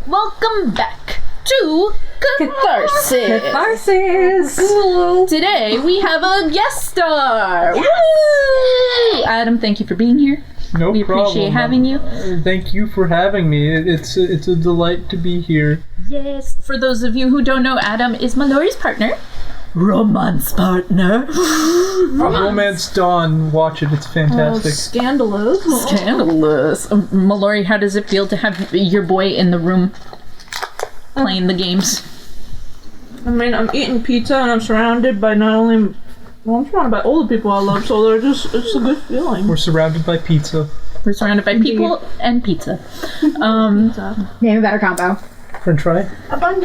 Welcome back to Catharsis. Catharsis. Today we have a guest star. Yes. Woo! Adam, thank you for being here. No we problem. appreciate having you. Thank you for having me. It's a delight to be here. Yes. For those of you who don't know, Adam is Milori's partner. Romance partner. Romance Dawn. Watch it. It's fantastic. Scandalous. Scandalous. Milori, how does it feel to have your boy in the room playing the games? I mean, I'm eating pizza and I'm surrounded by I'm surrounded by all the people I love, so it's a good feeling. We're surrounded by pizza. We're surrounded by people and pizza. Name a better combo. French fry.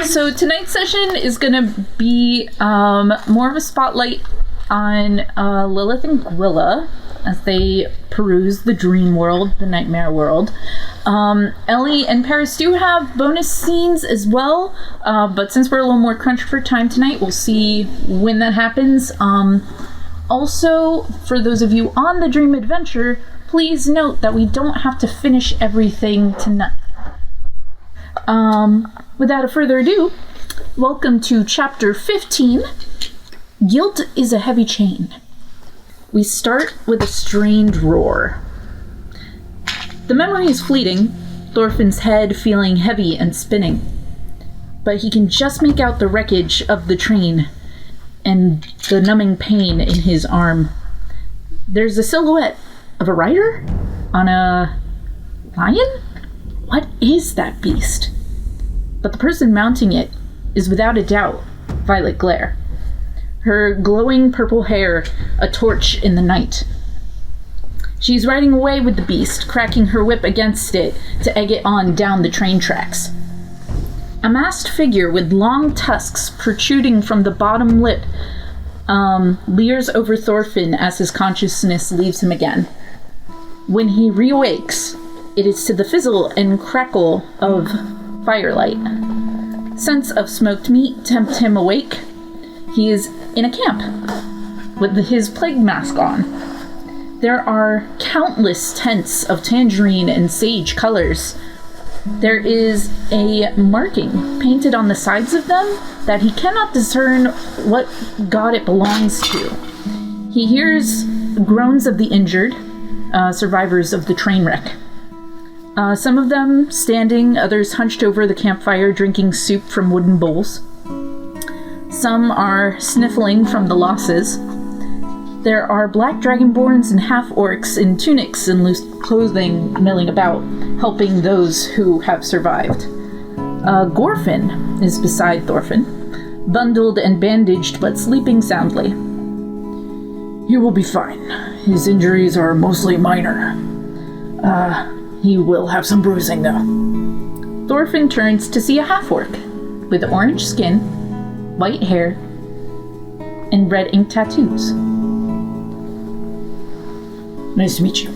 So tonight's session is going to be more of a spotlight on Lilith and Gwilla as they peruse the dream world, the nightmare world. Ellie and Paeris do have bonus scenes as well, but since we're a little more crunched for time tonight, we'll see when that happens. Also, for those of you on the dream adventure, please note that we don't have to finish everything tonight. Without further ado, welcome to Chapter 15, Guilt is a Heavy Chain. We start with a strained roar. The memory is fleeting, Thorfinn's head feeling heavy and spinning, but he can just make out the wreckage of the train and the numbing pain in his arm. There's a silhouette of a rider on a lion? What is that beast? But the person mounting it is without a doubt Violet Glare. Her glowing purple hair a torch in the night. She's riding away with the beast, cracking her whip against it to egg it on down the train tracks. A masked figure with long tusks protruding from the bottom lip leers over Thorfinn as his consciousness leaves him again. When he reawakes, it is to the fizzle and crackle of firelight. Scents of smoked meat tempt him awake. He is in a camp with his plague mask on. There are countless tents of tangerine and sage colors. There is a marking painted on the sides of them that he cannot discern what god it belongs to. He hears groans of the injured, survivors of the train wreck. Some of them standing, others hunched over the campfire drinking soup from wooden bowls. Some are sniffling from the losses. There are black dragonborns and half-orcs in tunics and loose clothing milling about, helping those who have survived. Gorfin is beside Thorfinn, bundled and bandaged but sleeping soundly. He will be fine. His injuries are mostly minor. He will have some bruising, though. Thorfinn turns to see a half-orc with orange skin, white hair, and red ink tattoos. Nice to meet you.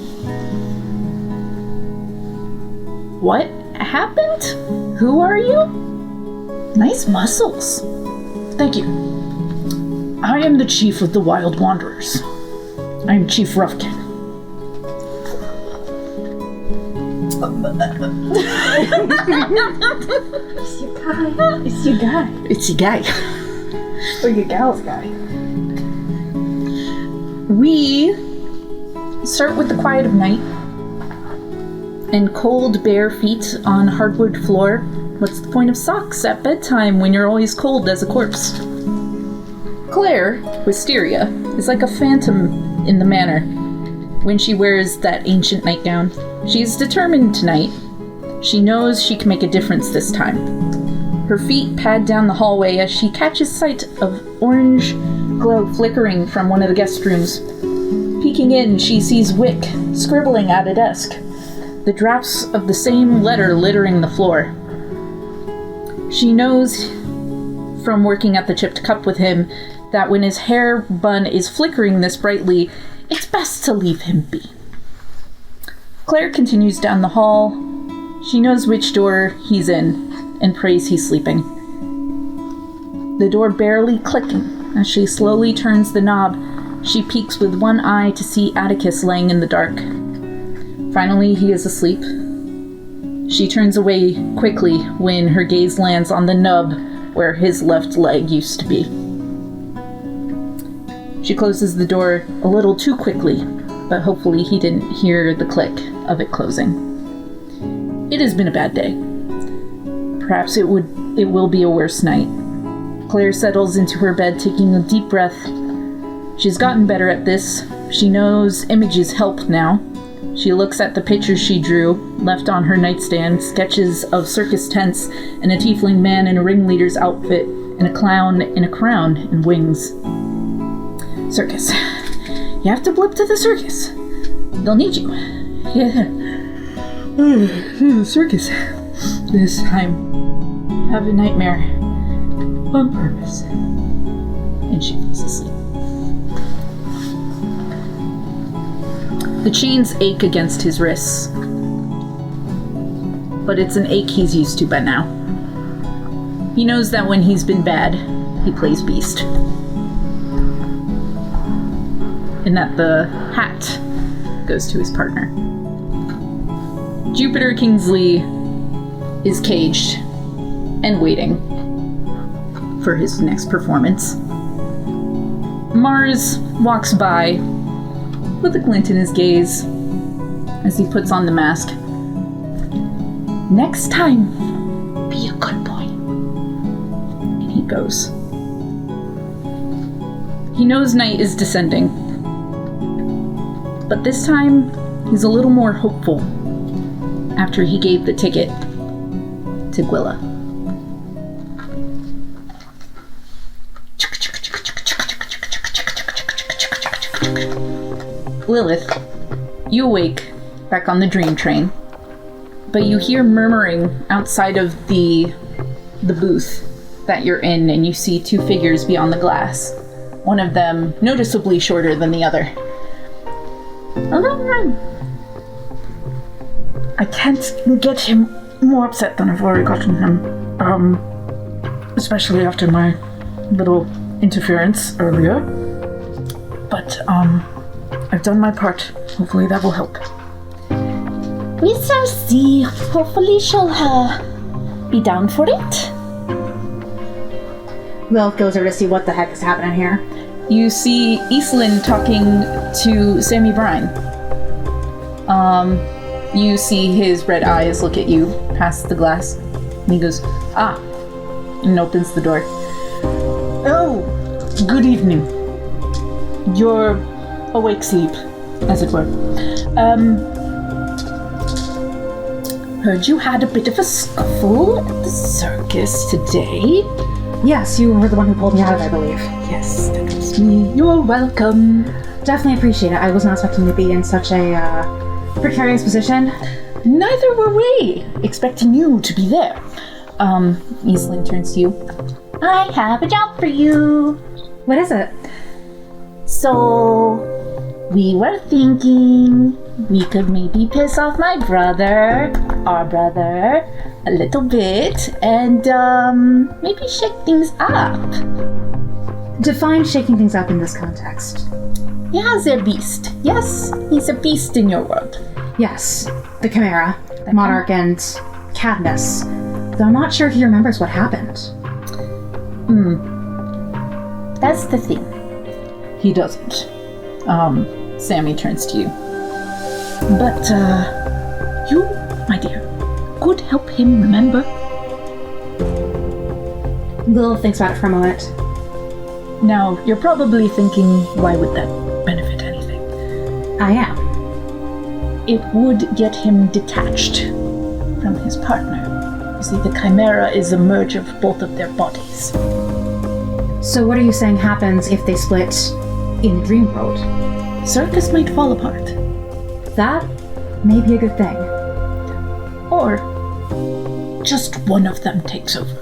What happened? Who are you? Nice muscles. Thank you. I am the chief of the Wild Wanderers. I am Chief Ruffkin. It's your guy. It's your guy. Or your gal's guy. We start with the quiet of night and cold bare feet on hardwood floor. What's the point of socks at bedtime when you're always cold as a corpse? Claire, Wisteria, is like a phantom in the manor when she wears that ancient nightgown. She's determined tonight. She knows she can make a difference this time. Her feet pad down the hallway as she catches sight of orange glow flickering from one of the guest rooms. Peeking in, she sees Wick scribbling at a desk, the drafts of the same letter littering the floor. She knows from working at the Chipped Cup with him that when his hair bun is flickering this brightly, it's best to leave him be. Claire continues down the hall. She knows which door he's in and prays he's sleeping. The door barely clicking. As she slowly turns the knob, she peeks with one eye to see Atticus laying in the dark. Finally, he is asleep. She turns away quickly when her gaze lands on the nub where his left leg used to be. She closes the door a little too quickly, but hopefully he didn't hear the click of it closing. It has been a bad day. Perhaps it will be a worse night. Claire settles into her bed, taking a deep breath. She's gotten better at this. She knows images help now. She looks at the pictures she drew, left on her nightstand, sketches of circus tents and a tiefling man in a ringleader's outfit and a clown in a crown and wings. Circus. You have to blip to the circus. They'll need you. Yeah. The circus. This time. Have a nightmare. On purpose. And she falls asleep. The chains ache against his wrists. But it's an ache he's used to by now. He knows that when he's been bad, he plays beast. And that the hat goes to his partner. Jupiter Kingsley is caged and waiting for his next performance. Mars walks by with a glint in his gaze as he puts on the mask. Next time, be a good boy. And he goes. He knows night is descending, but this time he's a little more hopeful after he gave the ticket to Gwilla. Lilith, you awake back on the dream train, but you hear murmuring outside of the booth that you're in, and you see two figures beyond the glass. One of them noticeably shorter than the other. I can't get him more upset than I've already gotten him. Especially after my little interference earlier. But, I've done my part. Hopefully that will help. We shall see. Hopefully she'll, be down for it. Lilith goes over to see what the heck is happening here. You see Eislynn talking to Sammy Brine. You see his red eyes look at you past the glass. And he goes, "Ah," and opens the door. Oh, good evening. Your awake sleep, as it were. Heard you had a bit of a scuffle at the circus today. Yes, you were the one who pulled me out of it, I believe. Yes, that was me. You're welcome. Definitely appreciate it. I was not expecting to be in such a precarious position. Neither were we, expecting you to be there. Eislynn turns to you. I have a job for you. What is it? So, we were thinking we could maybe piss off our brother, a little bit, and maybe shake things up. Define shaking things up in this context. Yeah, he's a beast. Yes, he's a beast in your world. Yes, the Chimera, Monarch, and Cadmus. Though I'm not sure he remembers what happened. That's the thing. He doesn't. Sammy turns to you. But, you, my dear, could help him remember. Lilith thinks about it for a moment. Now, you're probably thinking, why would that benefit anything? I am. It would get him detached from his partner. You see, the Chimera is a merge of both of their bodies. So what are you saying happens if they split in the dream world? Circus might fall apart. That may be a good thing. Or just one of them takes over.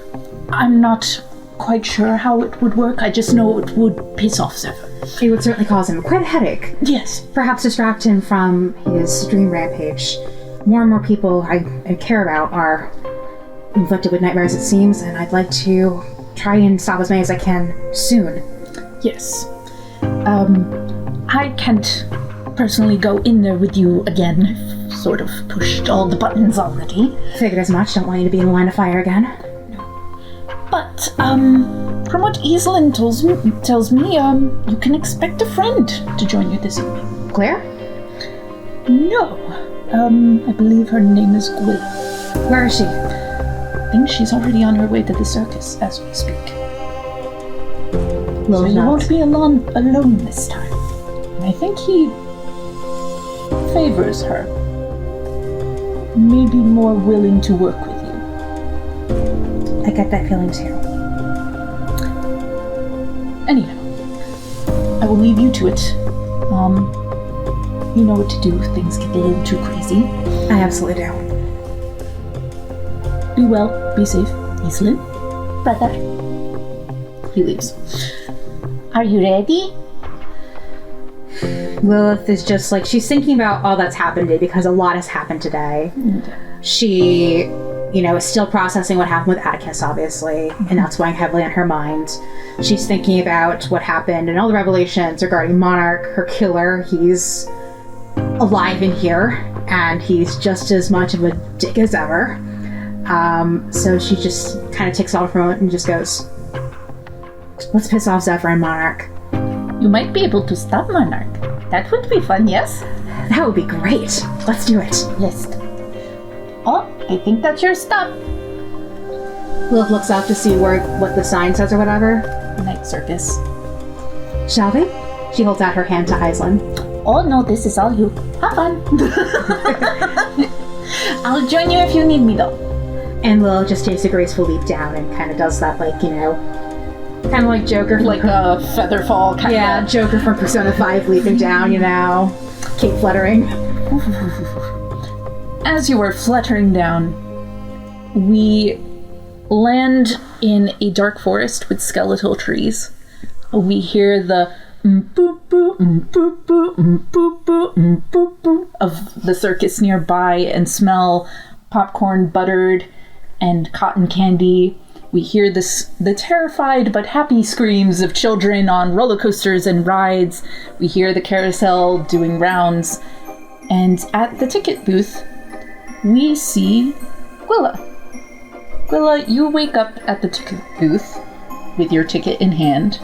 I'm not quite sure how it would work. I just know it would piss off Zephyr. It would certainly cause him quite a headache. Yes. Perhaps distract him from his dream rampage. More and more people I care about are inflicted with nightmares, it seems, and I'd like to try and stop as many as I can soon. Yes. I can't personally go in there with you again if sort of pushed all the buttons already. Figured as much. Don't want you to be in the line of fire again. But, from what Eislynn tells me, you can expect a friend to join you this evening. Claire? No. I believe her name is Gwilla. Where is she? I think she's already on her way to the circus as we speak. So you won't be alone this time. I think he favors her. Maybe more willing to work with you. I get that feeling too. Anyhow, I will leave you to it. You know what to do if things get a little too crazy. I absolutely do. Be well, be safe. Eislynn? Brother, He leaves. are you ready? Lilith is just like, she's thinking about all that's happened today because a lot has happened today. She, is still processing what happened with Atticus, obviously, and that's weighing heavily on her mind. She's thinking about what happened and all the revelations regarding Monarch, her killer. He's alive in here, and he's just as much of a dick as ever. So she just kind of takes off for a moment and just goes, let's piss off Zephyr and Monarch. You might be able to stop Monarch. That would be fun, yes? That would be great. Let's do it. Yes. Oh, I think that's your stop. Lilith looks up to see what the sign says or whatever. Night Circus. Shall we? She holds out her hand to Eislynn. Oh no, this is all you. Have fun. I'll join you if you need me though. And Lilith just takes a graceful leap down and kind of does that, kind of like Joker. Like a feather fall kind of. Yeah, Joker from Persona 5 leaping down, cape fluttering. As you are fluttering down, we land in a dark forest with skeletal trees. We hear the boop boop boop boop boop boop boop of the circus nearby and smell popcorn buttered and cotton candy. We hear the terrified but happy screams of children on roller coasters and rides. We hear the carousel doing rounds. And at the ticket booth, we see Gwilla. Gwilla, you wake up at the ticket booth with your ticket in hand,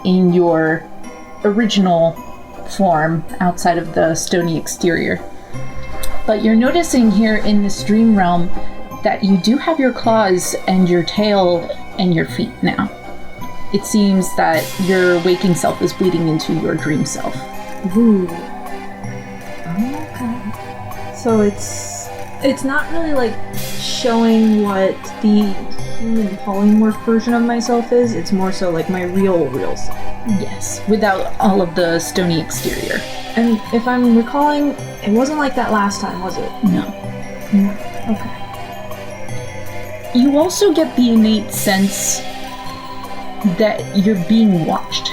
in your original form outside of the stony exterior. But you're noticing here in this dream realm that you do have your claws and your tail and your feet now. It seems that your waking self is bleeding into your dream self. Ooh. So it's not really like showing what the human polymorph version of myself is. It's more so like my real self. Yes, without all of the stony exterior. And if I'm recalling, it wasn't like that last time, was it? No. Okay. You also get the innate sense that you're being watched.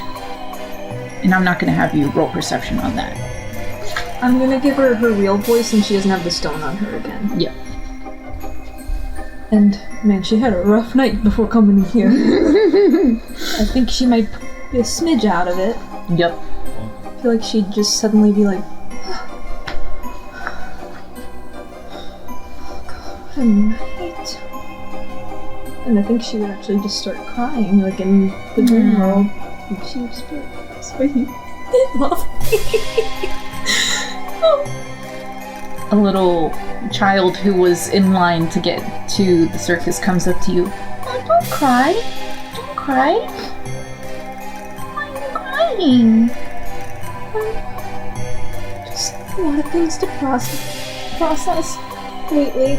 And I'm not going to have you roll perception on that. I'm gonna give her her real voice and she doesn't have the stone on her again. Yeah. And, man, she had a rough night before coming here. I think she might be a smidge out of it. Yep. I feel like she'd just suddenly be like, what a night. And I think she would actually just start crying, like in the dream world. And she would just be like, sweetie, they love me. A little child who was in line to get to the circus comes up to you. Oh, don't cry. Don't cry. Why are you crying? Just a lot of things to process lately.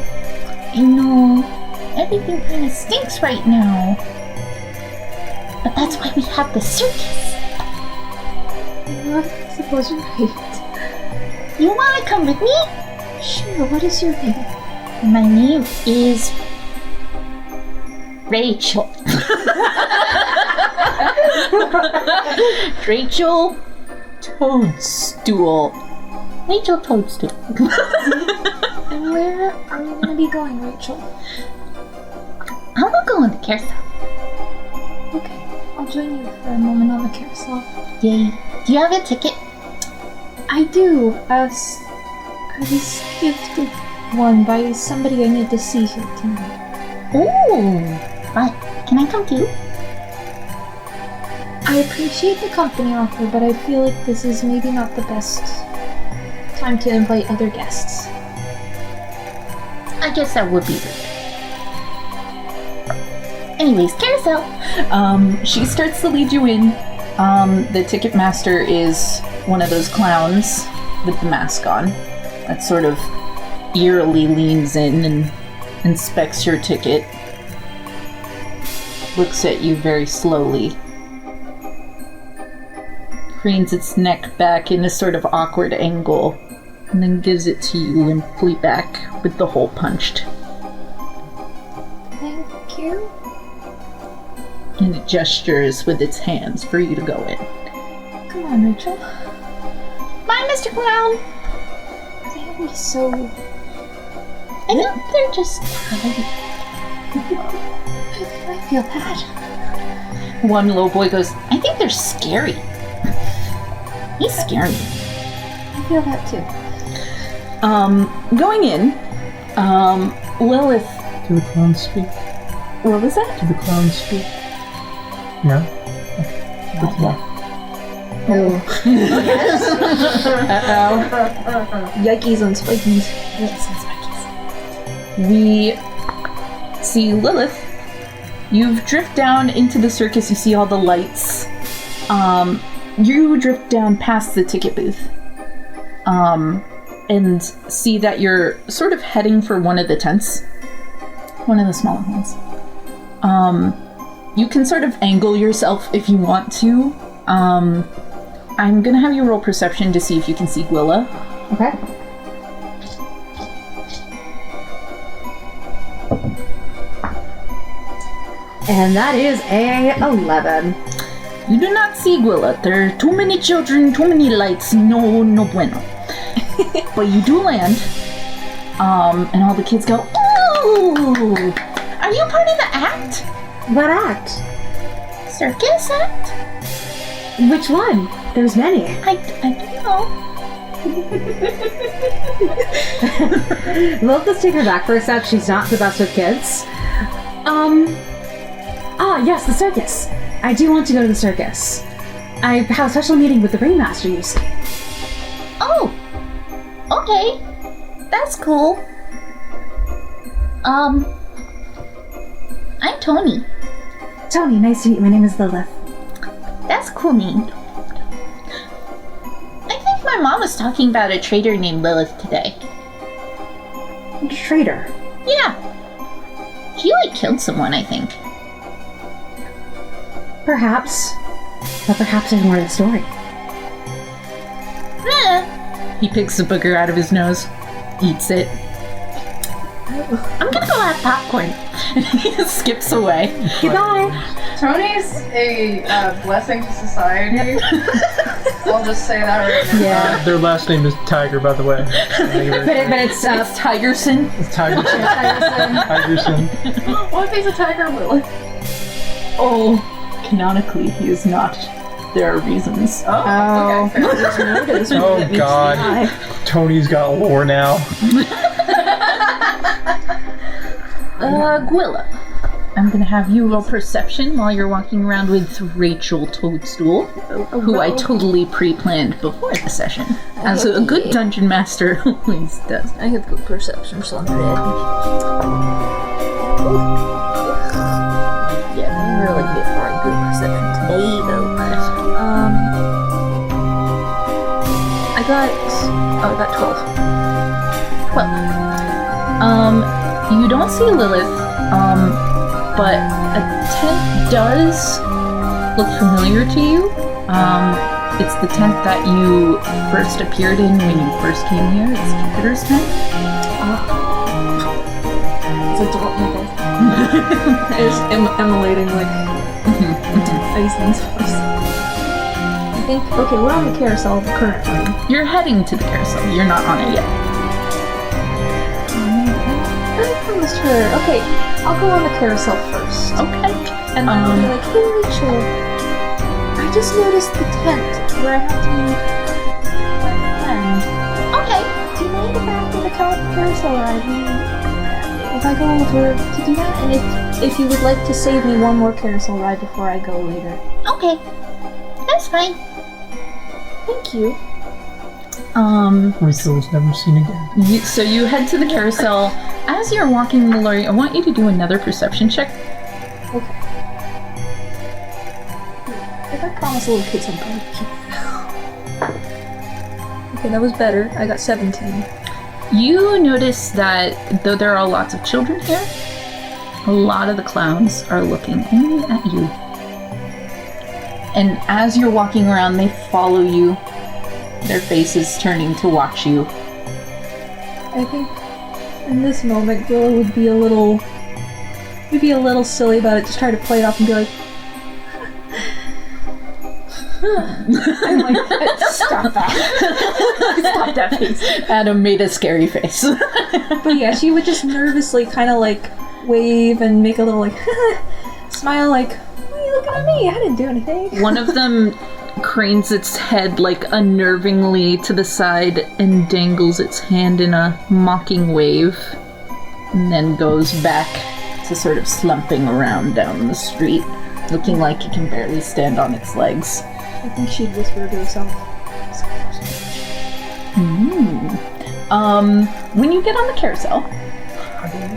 I know. Everything kind of stinks right now. But that's why we have the circus. I suppose you're right. You want to come with me? Sure, what is your name? My name is Rachel. Rachel Toadstool. Rachel Toadstool. And where are you going to be going, Rachel? I will go on the carousel. Okay, I'll join you for a moment on the carousel. Yay. Do you have a ticket? I do. I was gifted one by somebody I need to see here tonight. Ooh, but can I come too? I appreciate the company offer, but I feel like this is maybe not the best time to invite other guests. I guess that would be rude. Anyways, Carousel. She starts to lead you in. The ticket master is one of those clowns with the mask on that sort of eerily leans in and inspects your ticket. Looks at you very slowly. Cranes its neck back in a sort of awkward angle, and then gives it to you limply back with the hole punched. Thank you. And it gestures with its hands for you to go in. Come on, Rachel. Bye, Mr. Clown. They always so... I think they're just tired. I feel bad. One little boy goes, I think they're scary. He's scary. I feel that too. going in, Lilith, Do the clowns speak? what was that? Do the clowns speak? No? Good to know. Yikes on spikies. We see Lilith. You've drifted down into the circus. You see all the lights. You drift down past the ticket booth. And see that you're sort of heading for one of the tents. One of the smaller ones. You can sort of angle yourself if you want to. I'm gonna have you roll perception to see if you can see Gwilla. Okay. And that is a 11. You do not see Gwilla. There are too many children, too many lights, no bueno. But you do land, and all the kids go, "Ooh! Are you part of the act? What act? Circus act? Which one? There's many. I don't know. Lilith, let's take her back for a sec. She's not the best with kids. Yes, the circus. I do want to go to the circus. I have a special meeting with the ringmaster, you see. Oh, okay. That's cool. I'm Tony. Tony, nice to meet you. My name is Lilith. That's a cool name. I think my mom was talking about a traitor named Lilith today. Traitor. Yeah. She, killed someone, I think. Perhaps. But perhaps there's more to the story. He picks a booger out of his nose, eats it. I'm gonna go have popcorn. He skips away. Goodbye. Tony's a blessing to society. I'll just say that right now. Yeah. Their last name is Tiger, by the way. But it's It's Tigerson. It's Tigerson. What if he's a tiger, Lily? Oh, canonically, he is not. There are reasons. Oh. Okay. Fair. Oh god. Tony's got lore now. Gwilla. I'm gonna have you roll perception while you're walking around with Rachel Toadstool, who I totally pre-planned before the session, as a good dungeon master always does. I have good perception, so I'm ready. Yeah, I'm really good for good perception today, though. I got 12. 12. You don't see Lilith, but a tent does look familiar to you. It's the tent that you first appeared in when you first came here. It's Jupiter's tent. It's like my It's emulating, Eislynn's voice. I think, okay, we're on the carousel currently. You're heading to the carousel. You're not on it yet. I promised her. Okay, I'll go on the carousel first. Okay. And then I'll be like, hey Rachel, I just noticed the tent where I have to meet my friend. Okay. Do you mind if I carousel ride. If I go over to do that, and if you would like to save me one more carousel ride before I go later. Okay. That's fine. Thank you. Rachel was never seen again. So you head to the carousel. As you're walking, Milori, I want you to do another perception check. Okay. If I promise little kids I'm going to keep. Okay, that was better. I got 17. You notice that though there are lots of children here, a lot of the clowns are looking only at you. And as you're walking around, they follow you, their faces turning to watch you. I think in this moment, Gwilla would be a little silly about it, just try to play it off and be like, I'm like, stop that. Stop that face. Adam made a scary face. But yeah, she would just nervously kind of like wave and make a little like smile like, why are you looking at me? I didn't do anything. One of them cranes its head like unnervingly to the side and dangles its hand in a mocking wave, and then goes back to sort of slumping around down the street, looking like it can barely stand on its legs. I think she'd whisper to herself. When you get on the carousel,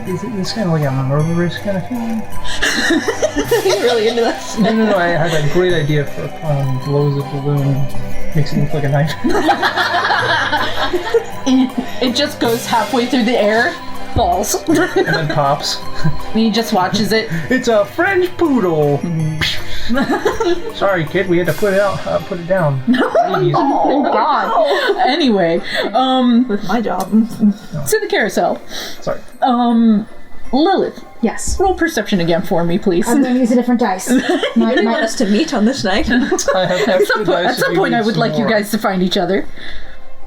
Is it this kind of like a murderous kind of feeling? You're really into that. No, I had a great idea for a clown. He blows a balloon, makes it look like a knife. it just goes halfway through the air, falls, And then pops. and he just watches it. It's a French poodle! Sorry, kid, we had to put it down. Babies. Oh God. Anyway, With my job. to the carousel. Sorry. Lilith, Yes. roll perception again for me, please. I'm going to use a different dice. You didn't want us to meet on this night. I have At extra dice at some if point, need I would some like you more. guys to find each other.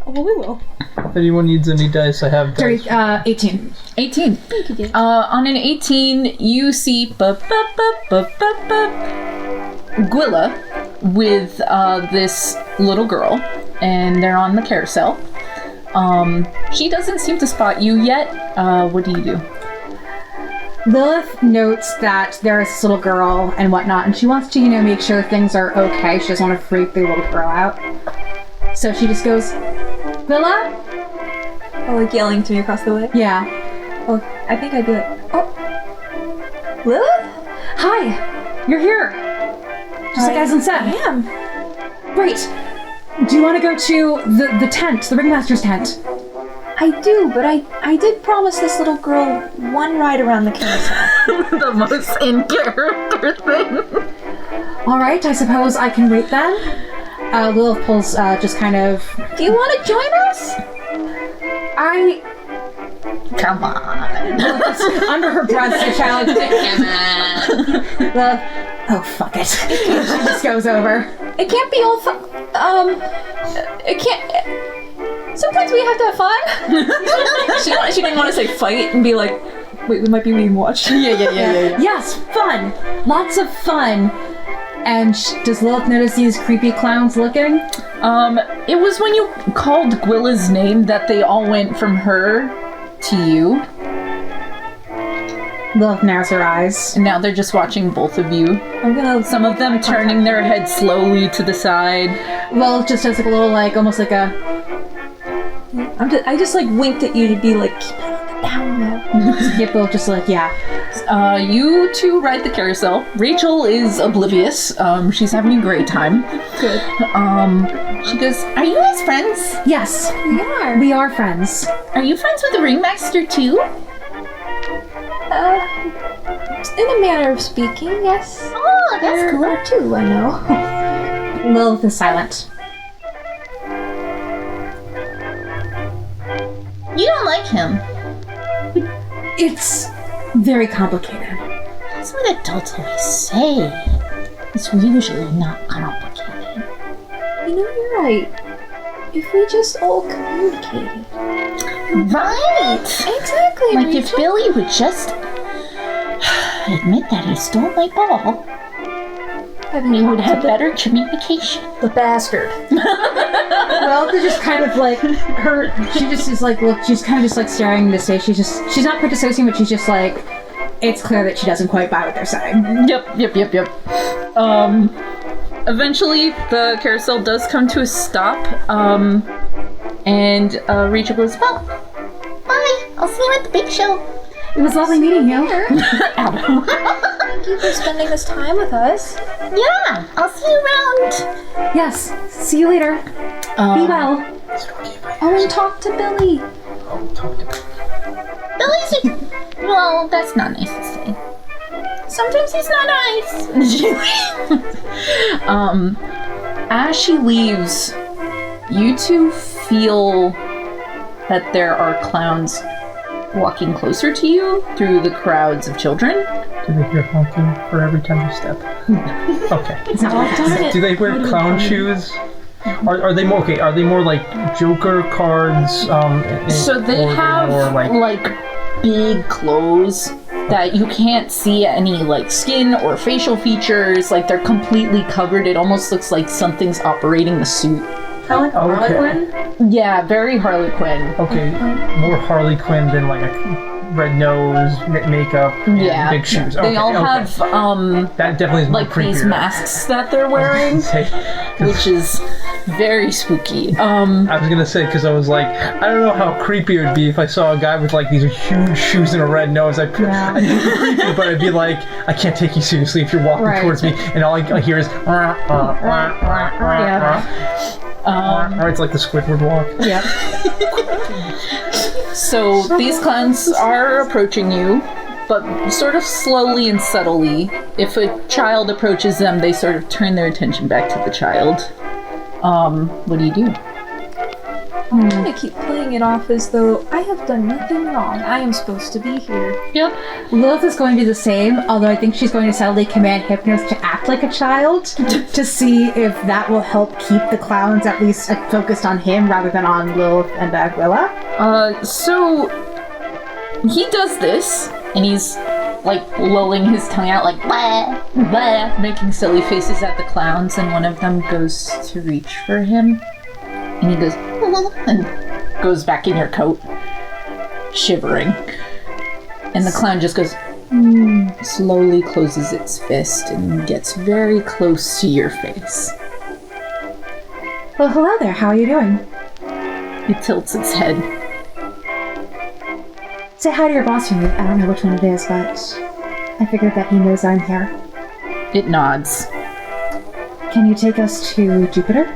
Well, we will. If anyone needs any dice, I have dice. 18. 18. On an 18, you see Gwilla with this little girl, and they're on the carousel. She doesn't seem to spot you yet. What do you do? Lilith notes that there is this little girl and whatnot, and she wants to, make sure things are okay. She doesn't want to freak the little girl out. So she just goes, Gwilla? Oh, like yelling to me across the way? Yeah. Oh, I think I'd be like, oh. Lilith? Hi! You're here! Just like Eislynn said. I am. Great! Do you want to go to the tent, the ringmaster's tent? I do, but I did promise this little girl one ride around the carousel. The most in character thing. Alright, I suppose I can wait then. Lilith pulls just kind of... Do you want to join us? Come on. under her breath, she challenged Lilith, oh, fuck it. She just goes over. It can't be all it can't... Sometimes we have to have fun. she didn't want to say fight and be like, wait, we might be being watched. Yeah. Yes, fun! Lots of fun! And does Lilith notice these creepy clowns looking? It was when you called Gwilla's name that they all went from her to you. Lilith narrows her eyes. And now they're just watching both of you. I'm gonna... Some of them turning their heads slowly to the side. Lilith just does like a little, like, almost like a... I just like winked at you to be like, keep it on the down low. Yep, Lilith just like, yeah. You two ride the carousel. Rachel is oblivious. She's having a great time. Good. She goes, "Are you guys friends? Yes, We are. we are friends. Are you friends with the ringmaster too? In a manner of speaking, yes. Oh, that's cool. There are two, I know. Lilith is silent. You don't like him. It's very complicated. That's what adults always say. It's usually not complicated. You know, you're right. If we just all communicated. Right! Exactly, Like if Rachel. Billy would just admit that he stole my ball. We would have better communication. The bastard. Well, they're just kind of like she just is like, look, she's kind of just like staring into space. She's not quite dissociating, but she's just like, it's clear that she doesn't quite buy what they're saying. Yep. Eventually, the carousel does come to a stop, and Rachel goes, Well, bye. I'll see you at the big show. It was lovely meeting you. Thank you for spending this time with us. Yeah, I'll see you around. Yes. See you later. Be well. Oh, and talk to Billy. Billy's well, that's not nice to say. Sometimes he's not nice. as she leaves, you two feel that there are clowns walking closer to you through the crowds of children. Do they hear honking for every time you step? Okay. Do they wear clown shoes? Are they more okay? Are they more like Joker cards? So they have like big clothes that you can't see any like skin or facial features. Like they're completely covered. It almost looks like something's operating the suit. Kind of like a Harlequin? Yeah, very Harley Quinn. Okay, more Harley Quinn than like a red nose, makeup, and big shoes. They all have that definitely is more like creepier. these masks that they're wearing, which is very spooky. I was gonna say, because I was like, I don't know how creepy it would be if I saw a guy with like these huge shoes and a red nose. I'd be creepy, but I'd be like, I can't take you seriously if you're walking towards me, and all I hear is or it's like the Squidward walk. Yeah. So these clowns are approaching you, but sort of slowly and subtly. If a child approaches them, they sort of turn their attention back to the child. What do you do? I'm gonna keep playing it off as though I have done nothing wrong. I am supposed to be here. Yep. Lilith is going to do the same, although I think she's going to subtly command Hypnos to act like a child to see if that will help keep the clowns at least focused on him rather than on Lilith and Gwilla. So he does this, and he's like lolling his tongue out like blah, blah, making silly faces at the clowns, and one of them goes to reach for him, and he goes and goes back in your coat, shivering. And the clown just goes, slowly closes its fist and gets very close to your face. Well, hello there. How are you doing? It tilts its head. Say hi to your boss for me. I don't know which one it is, but I figured that he knows I'm here. It nods. Can you take us to Jupiter?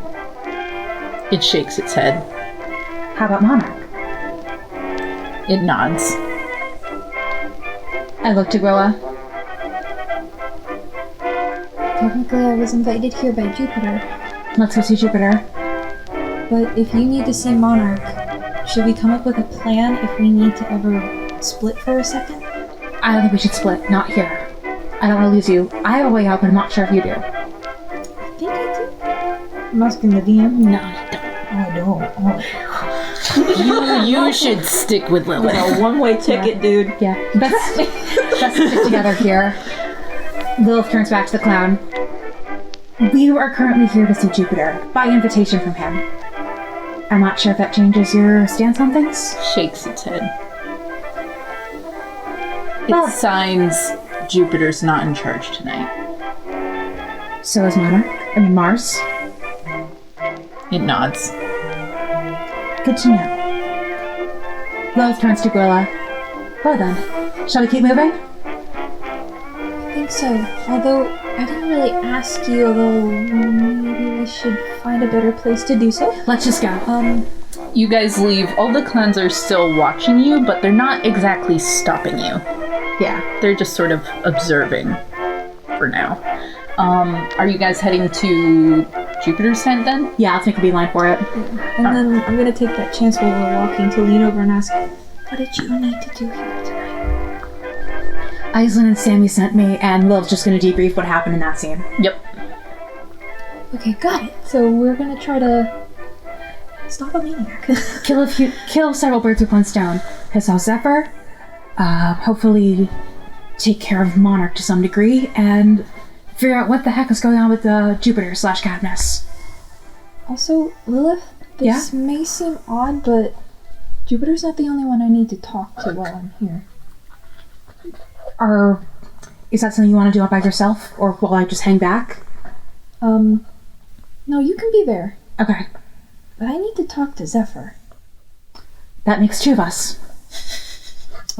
It shakes its head. How about Monarch? It nods. I look to Gwilla. Technically, I was invited here by Jupiter. Let's go see Jupiter. But if you need to see Monarch, should we come up with a plan if we need to ever split for a second? I don't think we should split. Not here. I don't want to lose you. I have a way out, but I'm not sure if you do. I think I do. I'm asking the DM. No, you don't. You should stick with Lilith. A one-way ticket, dude. Yeah. Let's stick together here. Lilith turns back to the clown. We are currently here to see Jupiter, by invitation from him. I'm not sure if that changes your stance on things. Shakes its head. Well- It signs Jupiter's not in charge tonight. So is Mars. It nods. Good to know. Lilith turns to Gwilla. Well then, shall we keep moving? I think so. Although, I didn't really ask you, although maybe I should find a better place to do so. Let's just go. You guys leave. All the clowns are still watching you, but they're not exactly stopping you. Yeah. They're just sort of observing for now. Are you guys heading to Jupiter's tent then? Yeah, let's make a beeline for it. And then I'm gonna take that chance while we're walking to lean over and ask, what did you need to do here tonight? Eislynn and Sammy sent me, and Lil's just going to debrief what happened in that scene. Yep. Okay, got it. So we're gonna try to stop a maniac. Kill several birds with one stone. Piss off Zephyr. Hopefully take care of Monarch to some degree, and figure out what the heck is going on with Jupiter / Cadmus. Also, Lilith, this may seem odd, but Jupiter's not the only one I need to talk to while I'm here. Is that something you want to do all by yourself, or will I just hang back? No, you can be there. Okay. But I need to talk to Zephyr. That makes 2 of us.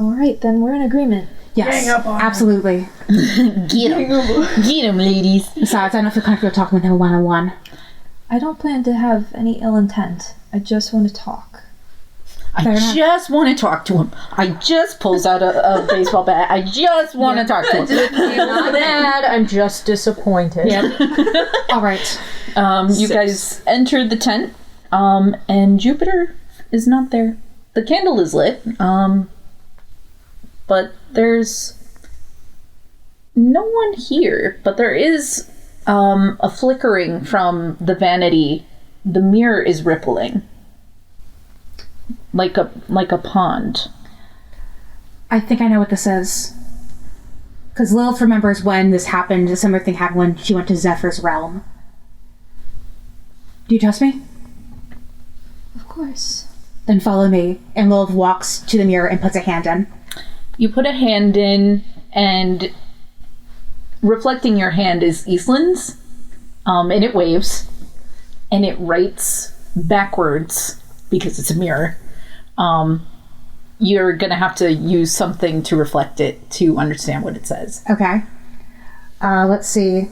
Alright, then we're in agreement. Yes, Gang up on absolutely. Get him, ladies. Besides, I don't feel comfortable talking with him one-on-one. I don't plan to have any ill intent. I just want to talk. I just want to talk to him. I just pulls out a baseball bat. I just want to talk to him. I'm not mad. I'm just disappointed. Yep. All right. You guys entered the tent, and Jupiter is not there. The candle is lit, but there's no one here. But there is a flickering from the vanity. The mirror is rippling. Like a pond. I think I know what this is. Because Lilith remembers when this happened, a similar thing happened when she went to Zephyr's realm. Do you trust me? Of course. Then follow me. And Lilith walks to the mirror and puts a hand in. You put a hand in, and reflecting your hand is Eistlyn's, and it waves, and it writes backwards because it's a mirror. You're gonna have to use something to reflect it to understand what it says. Okay. Let's see.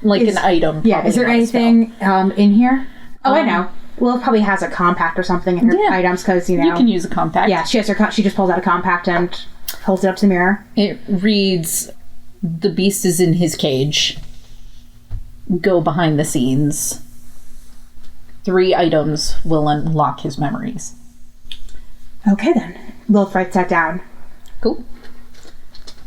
Like an item. Yeah, is there probably, not a anything in here? Oh, I know. Lilith probably has a compact or something in her items because, spell. You can use a compact. Yeah, she has she just pulls out a compact and holds it up to the mirror. It reads, "The beast is in his cage. Go behind the scenes. 3 items will unlock his memories." Okay, then. Lilith writes that down. Cool.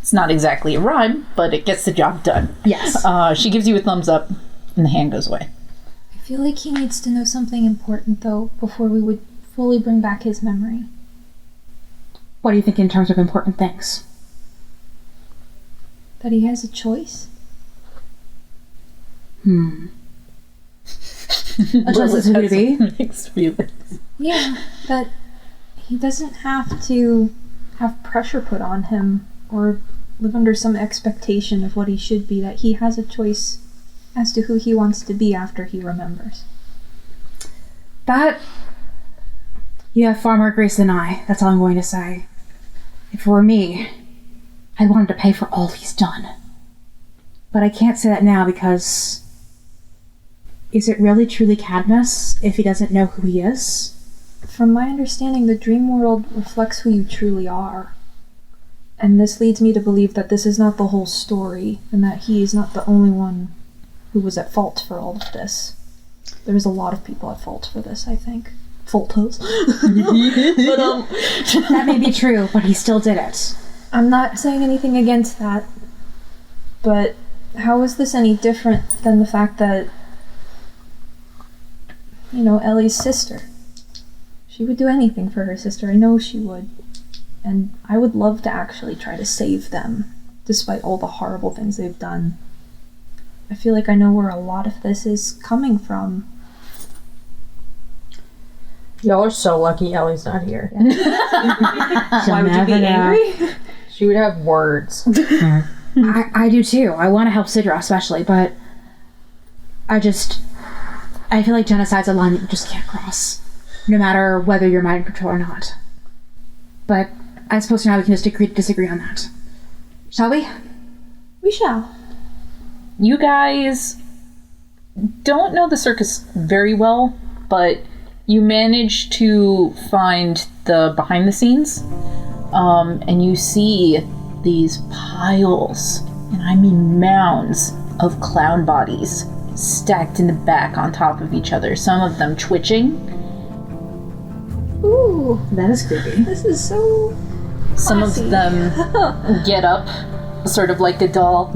It's not exactly a rhyme, but it gets the job done. Yes. She gives you a thumbs up, and the hand goes away. I feel like he needs to know something important, though, before we would fully bring back his memory. What do you think in terms of important things? That he has a choice? A choice as to who to be? Mixed feelings. Yeah, that he doesn't have to have pressure put on him or live under some expectation of what he should be, that he has a choice as to who he wants to be after he remembers. That... You have far more grace than I. That's all I'm going to say. If it were me, I'd want him to pay for all he's done. But I can't say that now because... Is it really truly Cadmus if he doesn't know who he is? From my understanding, the dream world reflects who you truly are. And this leads me to believe that this is not the whole story, and that he is not the only one who was at fault for all of this. There's a lot of people at fault for this, I think. Faultos. But, That may be true, but he still did it. I'm not saying anything against that, but how is this any different than the fact that, Ellie's sister? She would do anything for her sister, I know she would. And I would love to actually try to save them, despite all the horrible things they've done. I feel like I know where a lot of this is coming from. Y'all are so lucky Ellie's not here. Why would you be angry? She would have words. I do too. I want to help Sidra especially, but I feel like genocide's a line that you just can't cross, no matter whether you're mind control or not. But I suppose now we can just agree to disagree on that. Shall we? We shall. You guys don't know the circus very well, but you manage to find the behind the scenes, and you see these piles, and I mean mounds, of clown bodies stacked in the back on top of each other, some of them twitching. Ooh, That is creepy. this is so... Some of them get up, sort of like a doll.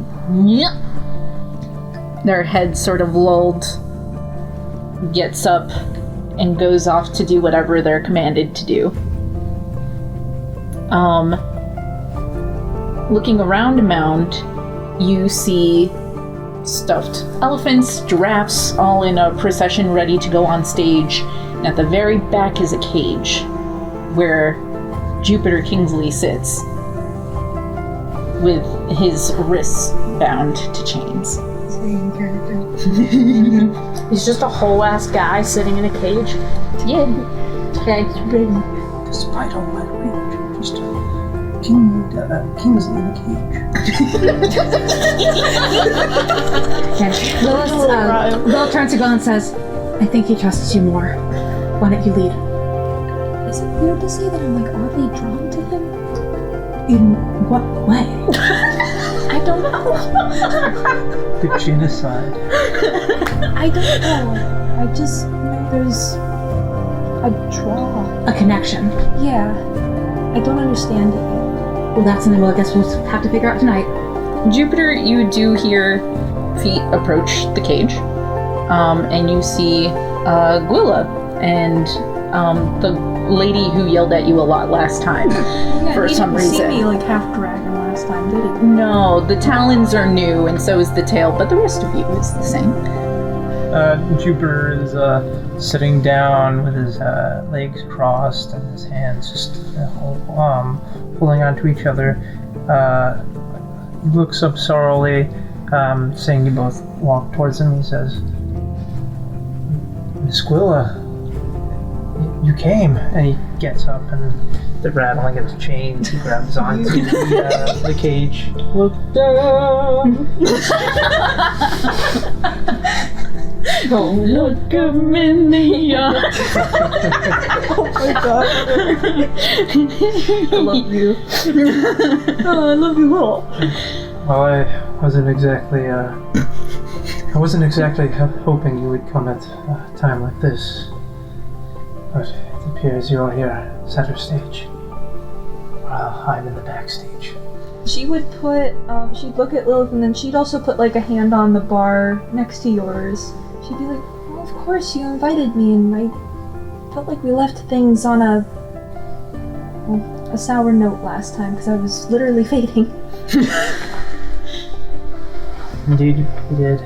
Their head sort of lulled, gets up, and goes off to do whatever they're commanded to do. Looking around a mound, you see stuffed elephants, giraffes, all in a procession ready to go on stage. And at the very back is a cage where Jupiter Kingsley sits with his wrists bound to chains. Same character. He's just a whole ass guy sitting in a cage. Yeah. Okay. Despite all my rage, I'm just a Kingsley in a cage. Will turns to Gwilla and says, I think he trusts you more. Why don't you lead? Is it weird to say that I'm like oddly drawn to him? In what way? I don't know. The genocide. I don't know. I just know there's a draw. A connection. Yeah. I don't understand it yet. Well, that's something I guess we'll have to figure out tonight. Jupiter, you do hear feet approach the cage, and you see Gwilla and the lady who yelled at you a lot last time for some reason. He didn't see me like half dragon last time, did he? No, the talons are new, and so is the tail, but the rest of you is the same. Jupiter is sitting down with his legs crossed and his hands just holding onto each other. He looks up sorrowfully, seeing you both walk towards him. He says, Miss Gwilla, you came. And he gets up, and the rattling of his chains, he grabs onto the cage. Look down! Don't look him in the eye. Oh my god. I love you. Oh, I love you all. Well, I wasn't exactly hoping you would come at a time like this. But it appears you're here, center stage. Well, I'm in the backstage. She would put, she'd look at Lilith and then she'd also put like a hand on the bar next to yours. She'd be like, well, of course you invited me, and I felt like we left things on a sour note last time because I was literally fading. Indeed, you did.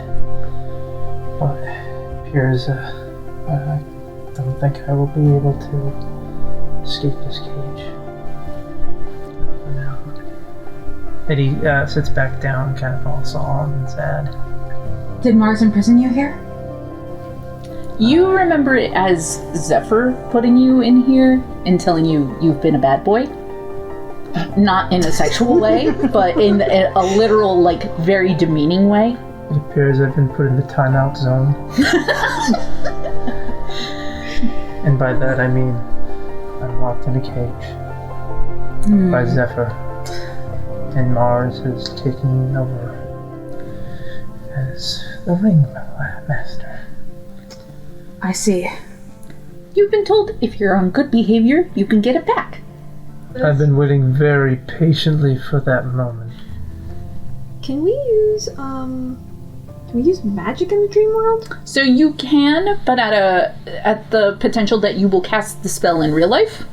But it appears I don't think I will be able to escape this cage. For now. Eddie sits back down, kind of all solemn and sad. Did Mars imprison you here? You remember it as Zephyr putting you in here and telling you you've been a bad boy? Not in a sexual way, but in a literal, like, very demeaning way. It appears I've been put in the timeout zone. And by that I mean I'm locked in a cage by Zephyr. And Mars has taken me over as the ringmaster. I see. You've been told if you're on good behavior, you can get it back. I've been waiting very patiently for that moment. Can we use magic in the dream world? So you can, but at the potential that you will cast the spell in real life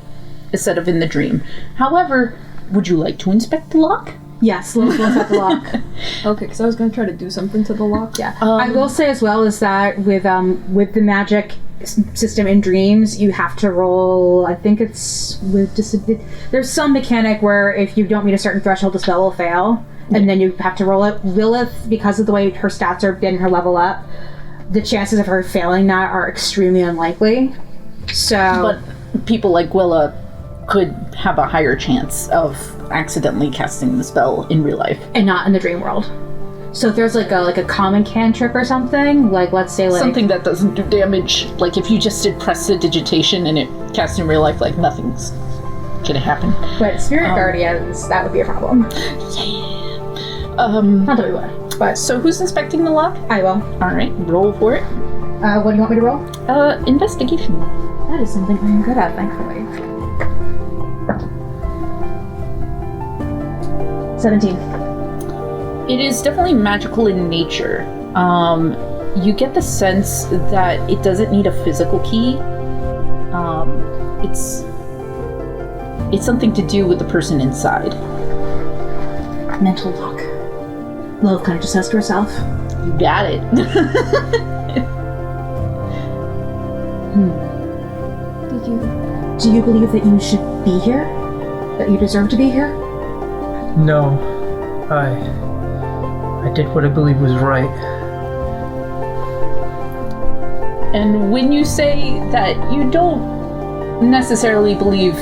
instead of in the dream. However, would you like to inspect the lock? Yes, let's at the lock. Okay, because I was going to try to do something to the lock. Yeah. I will say as well is that with the magic system in dreams, you have to roll, I think it's with there's some mechanic where if you don't meet a certain threshold, the spell will fail, and then you have to roll it. Lilith, because of the way her stats are getting her level up, the chances of her failing that are extremely unlikely. So, but people like Gwilla could have a higher chance of accidentally casting the spell in real life and not in the dream world. So if there's like a common cantrip or something, like let's say like something that doesn't do damage, like if you just did prestidigitation and it cast in real life, like nothing's gonna happen. But spirit guardians, that would be a problem. Yeah. Not that we would. But so who's inspecting the lock? I will. All right, roll for it. What do you want me to roll? Investigation. That is something I'm good at, thankfully. 17. It is definitely magical in nature. You get the sense that it doesn't need a physical key. It's something to do with the person inside. mental lock. Lilith kind of just says to herself. You got it. Do you believe that you should be here? That you deserve to be here? No. I did what I believe was right. And when you say that you don't necessarily believe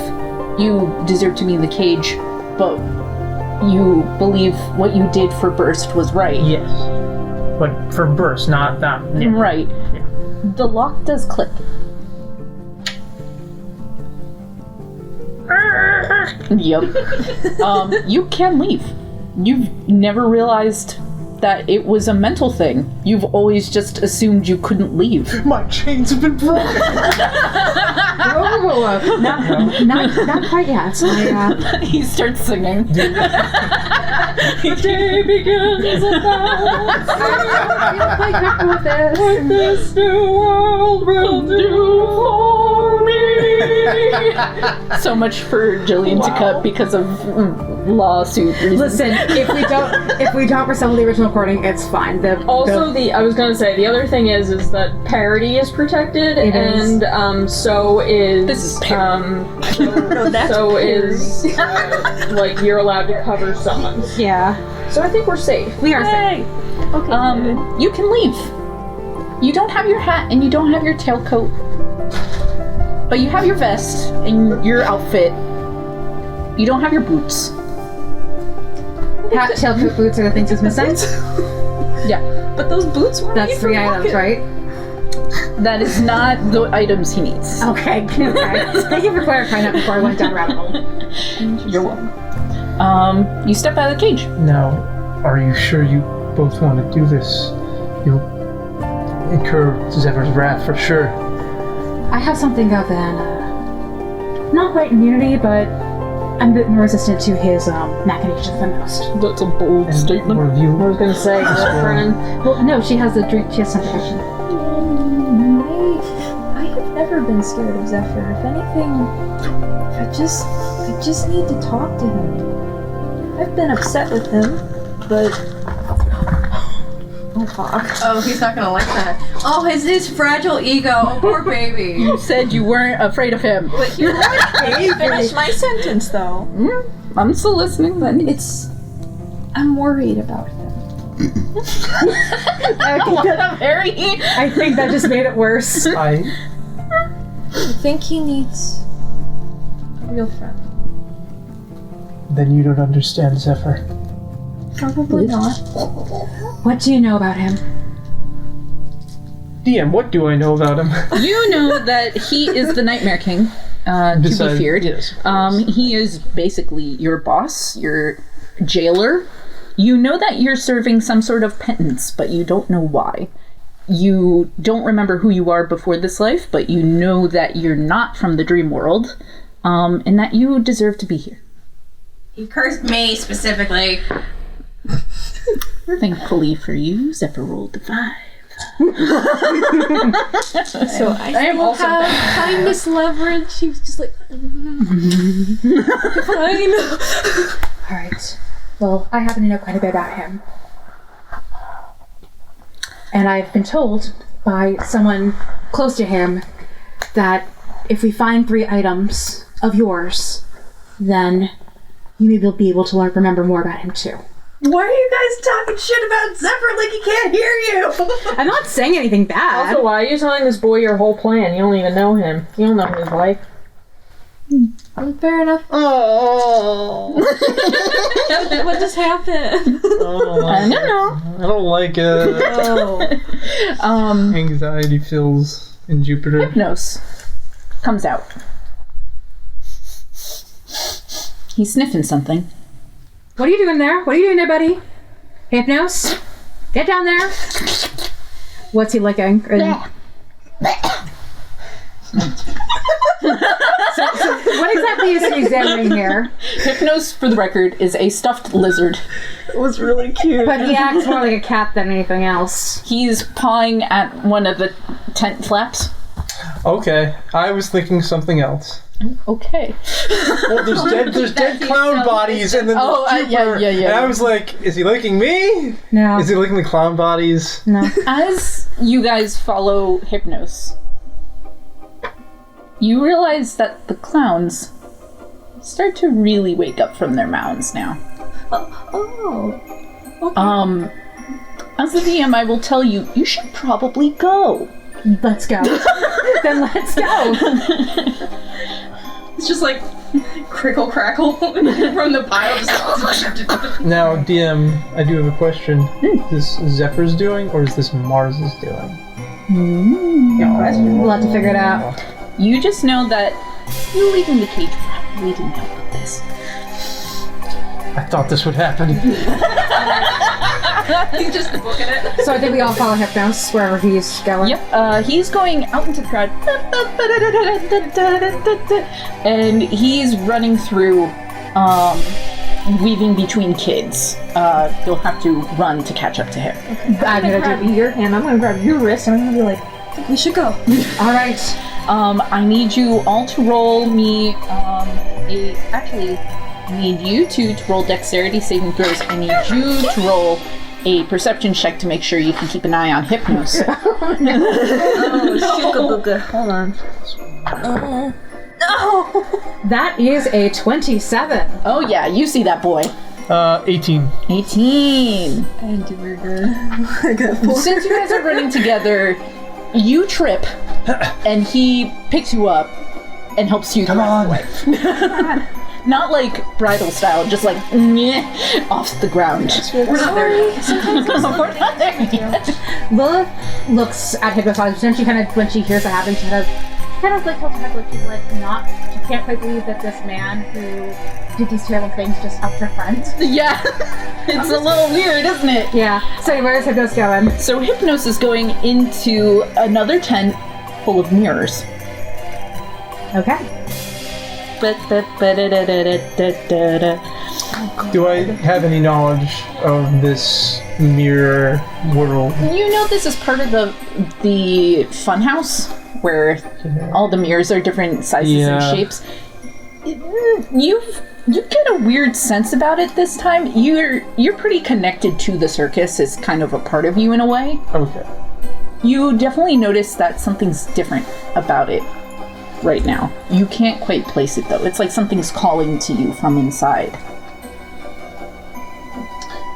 you deserve to be in the cage, but you believe what you did for Burst was right. Yes. But for Burst, not that. Yeah. Right. Yeah. The lock does click. Yep. You can leave. You've never realized that it was a mental thing. You've always just assumed you couldn't leave. My chains have been broken. Not quite yet. He starts singing. The day begins at what this new world will do for me. So much for Jillian to cut because of lawsuit reasons. Listen, if we don't resemble the original recording, it's fine. I was gonna say, the other thing is that parody is protected, and so is This is parody. like you're allowed to cover songs. Yeah. So I think we're safe. We are safe. Okay. You can leave. You don't have your hat and you don't have your tailcoat, but you have your vest and your outfit. You don't have your boots. Hat, tailcoat, boots are the things he's missing. Yeah. But those boots weren't. That's 3 items, right? That is not the items he needs. Okay. Thank you for clarifying that before I went down rabbit hole. You're welcome. You step out of the cage. Now, are you sure you both want to do this? You'll incur Zephyr's wrath for sure. I have something of an, not quite immunity, but I'm a bit more resistant to his machinations than most. That's a bold statement. One of you. I was gonna say, girlfriend. Well, no, she has something. I have never been scared of Zephyr. If anything, I just need to talk to him. I've been upset with him, but oh fuck. Oh, he's not gonna like that. Oh, his fragile ego. Oh, poor baby. You said you weren't afraid of him. But you finish my sentence though. I'm still listening then. I'm worried about him. I think that just made it worse. I think he needs a real friend. Then you don't understand Zephyr. Probably not. What do you know about him? DM, what do I know about him? You know that he is the Nightmare King, to be feared. Yes. He is basically your boss, your jailer. You know that you're serving some sort of penance, but you don't know why. You don't remember who you are before this life, but you know that you're not from the dream world, and that you deserve to be here. He cursed me specifically. Thankfully for you, Zephyr rolled a 5. So I still have kindness leverage. He was just like, fine. Alright. Well, I happen to know quite a bit about him. And I've been told by someone close to him that if we find 3 items of yours, then you may be able to remember more about him too. Why are you guys talking shit about Zephyr like he can't hear you? I'm not saying anything bad. Also, why are you telling this boy your whole plan? You don't even know him. You don't know his life. Fair enough. Oh. What just happened? I don't know. I don't like it. Oh. Anxiety fills in Jupiter. Hypnos comes out. He's sniffing something. What are you doing there? What are you doing there, buddy? Hypnos? Get down there. What's he licking? So what exactly is he examining here? Hypnos, for the record, is a stuffed lizard. It was really cute. But he acts more like a cat than anything else. He's pawing at one of the tent flaps. Okay, I was thinking something else. Okay. Well, there's dead clown bodies, and then there's Jupiter. yeah. And I was like, is he licking me? No. Is he licking the clown bodies? No. As you guys follow Hypnos, you realize that the clowns start to really wake up from their mounds now. Okay. As the DM, I will tell you, you should probably go. Let's go. Then let's go. It's just like crickle crackle from the pile. Just Now, DM, I do have a question. Is this Zephyr's doing, or is this Mars's doing? We'll have to figure it out. You just know that you leaving the cage probably didn't help with this. I thought this would happen. He's just booking it. So I think we all follow Hypnos wherever he's going. Yep, he's going out into the crowd. And he's running through, weaving between kids. You'll have to run to catch up to him. I'm gonna grab your hand, I'm gonna grab your wrist, and I'm gonna be like, I think we should go. Alright. I need you all to roll me, I need you two to roll dexterity saving throws. I need you to roll a perception check to make sure you can keep an eye on Hypnos. Shooka-booka. Hold on. No! That is a 27. Oh yeah, you see that boy. 18. 18. I didn't do very good. I got 4. Since you guys are running together, you trip, and he picks you up and helps you Come on. away. Not like bridal style, just like off the ground. We're not there yet. We're not there yet. Lilith looks at Hypnos, and she when she hears what happened, she kind of like tells her head like she's like she can't quite believe that this man who did these terrible things just upped her friend. Yeah, it's a little weird, isn't it? Yeah. So where's Hypnos going? So Hypnos is going into another tent full of mirrors. Okay. Do I have any knowledge of this mirror world? You know this is part of the funhouse where all the mirrors are different sizes and shapes. You get a weird sense about it this time. You're pretty connected to the circus. It's kind of a part of you in a way. Okay. You definitely notice that something's different about it right now. You can't quite place it though. It's like something's calling to you from inside.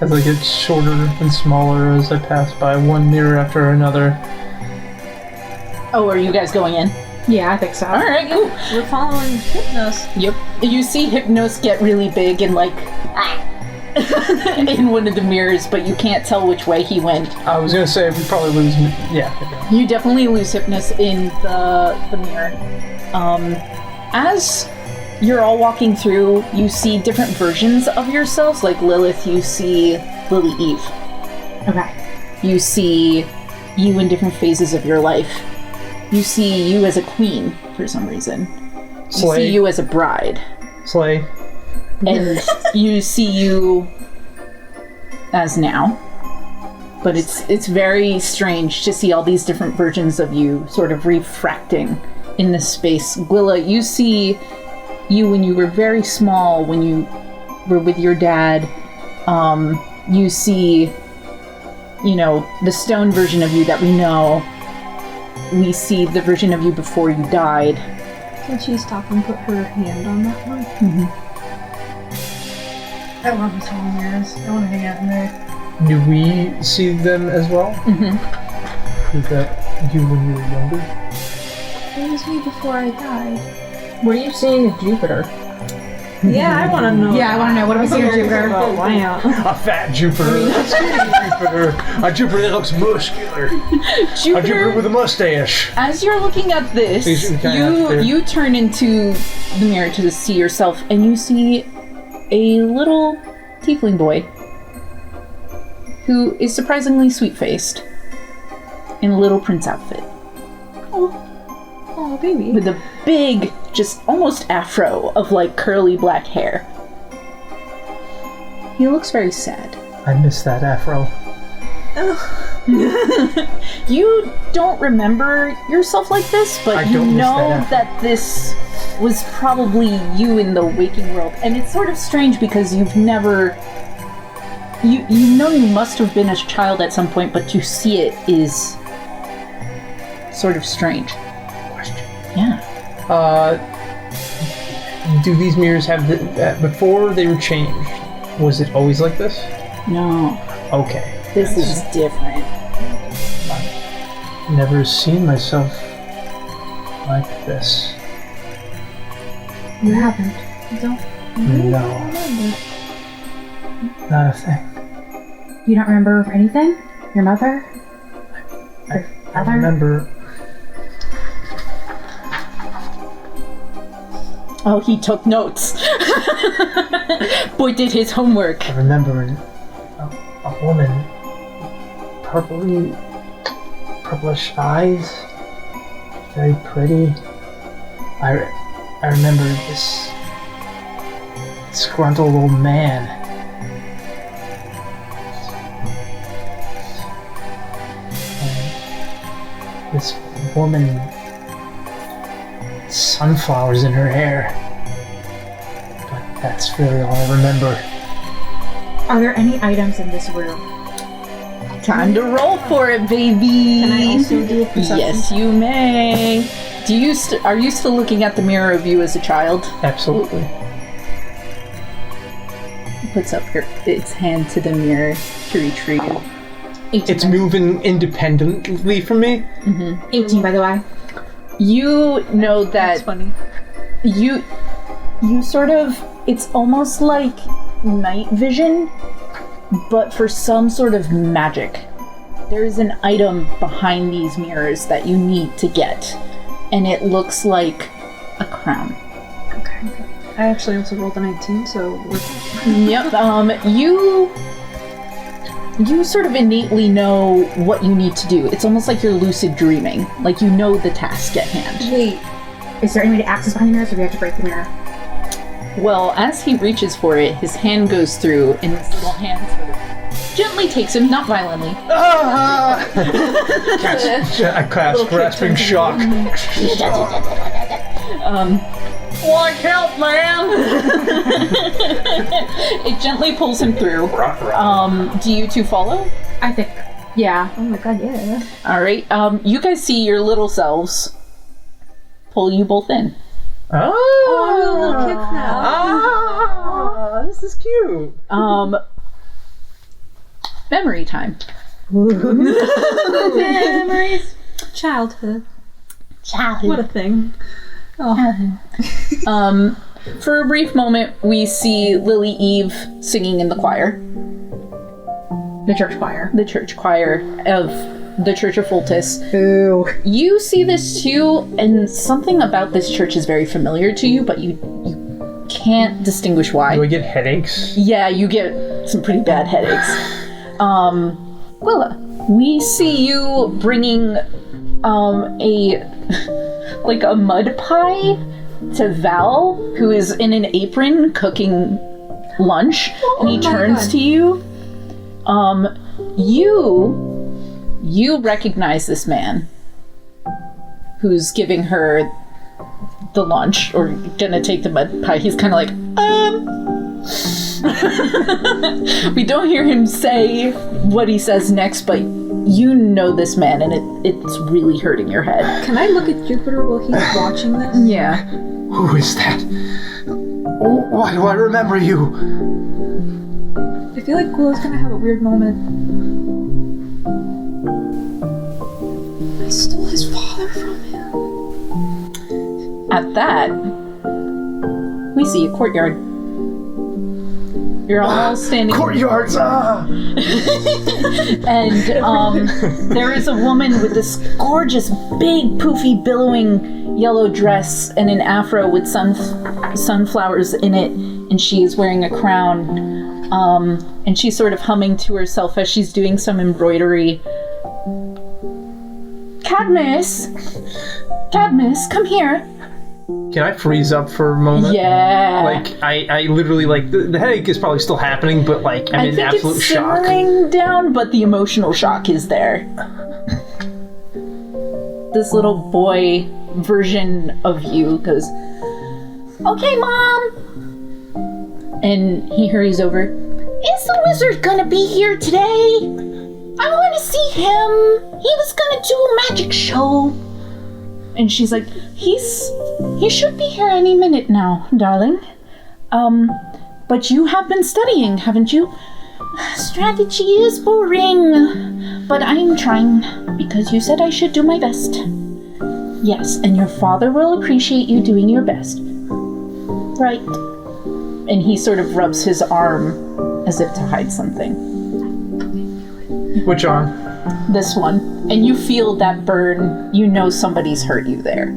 As I get shorter and smaller as I pass by one mirror after another. Oh, are you guys going in? Yeah, I think so. Alright, cool. We're following Hypnos. Yep. You see Hypnos get really big and like in one of the mirrors, but you can't tell which way he went. I was gonna say we probably lose. Yeah. You definitely lose Hypnos in the mirror. As you're all walking through, you see different versions of yourselves. Like Lilith, you see Lily Eve. Okay. You see you in different phases of your life. You see you as a queen for some reason. You Slay. see you as a bride. Slay. And you see you as now. But it's very strange to see all these different versions of you sort of refracting in this space. Gwilla, you see you when you were very small, when you were with your dad. You see, the stone version of you that we know. We see the version of you before you died. Can she stop and put her hand on that one? Mm-hmm. I love these small mirrors. I want to hang out in there. Do we see them as well? Mm-hmm. Was that you when you were younger? It was me before I died. What are you seeing at Jupiter? Yeah, I want to know. Yeah, I want to know. What do we see on Jupiter? Oh, wow. A fat Jupiter. A skinny Jupiter. A Jupiter that looks muscular. A Jupiter with a mustache. As you're looking at this, you turn into the mirror to see yourself, and you see a little tiefling boy who is surprisingly sweet-faced in a little prince outfit. Oh, baby. With a big, just almost afro of like curly black hair. He looks very sad. I miss that afro. You don't remember yourself like this, but you know that this was probably you in the waking world. And it's sort of strange because you've never... You know you must have been a child at some point, but to see it is sort of strange. Question. Yeah. Do these mirrors have before they were changed? Was it always like this? No. Okay. This is different. I've never seen myself like this. You haven't. You don't. No. Not a thing. You don't remember anything? Your mother? I remember. Oh, he took notes. Boy did his homework. I remember a woman, purplish eyes, very pretty. I remember this disgruntled old man. And this woman, sunflowers in her hair. But that's really all I remember. Are there any items in this room? Time to roll for it, baby. Can I also do a perception? Yes, you may. Are you still looking at the mirror of you as a child? Absolutely. Puts up its hand to the mirror to retrieve. 18. It's moving independently from me. 18, by the way. You know that That's funny. you sort of, it's almost like night vision, but for some sort of magic. There is an item behind these mirrors that you need to get, and it looks like a crown. Okay. I actually also rolled a 19, so we're... Yep. You sort of innately know what you need to do. It's almost like you're lucid dreaming. Like you know the task at hand. Wait. Is there any way to access behind the mirrors, or do we have to break the mirror? Well, as he reaches for it, his hand goes through, and his little hand sort of gently takes him, not violently. I cast grasping shock. Like help, man! It gently pulls him through. Do you two follow? I think. Yeah. Oh my god, yeah. Alright, you guys see your little selves pull you both in. Oh, kids now. This is cute. Memory time. Memories. Childhood. What a thing. For a brief moment, we see Lily Eve singing in the choir. The church choir. The church choir of the Church of Fultis. Boo. You see this too, and something about this church is very familiar to you, but you can't distinguih why. Do I get headaches? Yeah, you get some pretty bad headaches. Gwilla, we see you bringing a mud pie to Val, who is in an apron cooking lunch, and he turns to you. You recognize this man who's giving her the lunch, or gonna take the mud pie. He's kind of like, We don't hear him say what he says next, but you know this man, and it's really hurting your head. Can I look at Jupiter while he's watching this? Yeah. Who is that? Why do I remember you? I feel like Gwilla's gonna have a weird moment. I stole his father from him. At that, we see a courtyard. You're all standing. Courtyards! And there is a woman with this gorgeous, big, poofy, billowing yellow dress and an afro with sunflowers in it, and she is wearing a crown. And she's sort of humming to herself as she's doing some embroidery. Cadmus, come here. Can I freeze up for a moment? Yeah. Like, I literally, like, the headache is probably still happening, but, like, I'm in absolute shock. I think it's simmering down, but the emotional shock is there. This little boy version of you goes, Okay, Mom. And he hurries over. Is the wizard gonna be here today? I want to see him. He was gonna do a magic show. And she's like, he should be here any minute now, darling. But you have been studying, haven't you? Strategy is boring, but I'm trying because you said I should do my best. Yes, and your father will appreciate you doing your best. Right. And he sort of rubs his arm as if to hide something. Which arm? This one. And you feel that burn. You know somebody's hurt you there.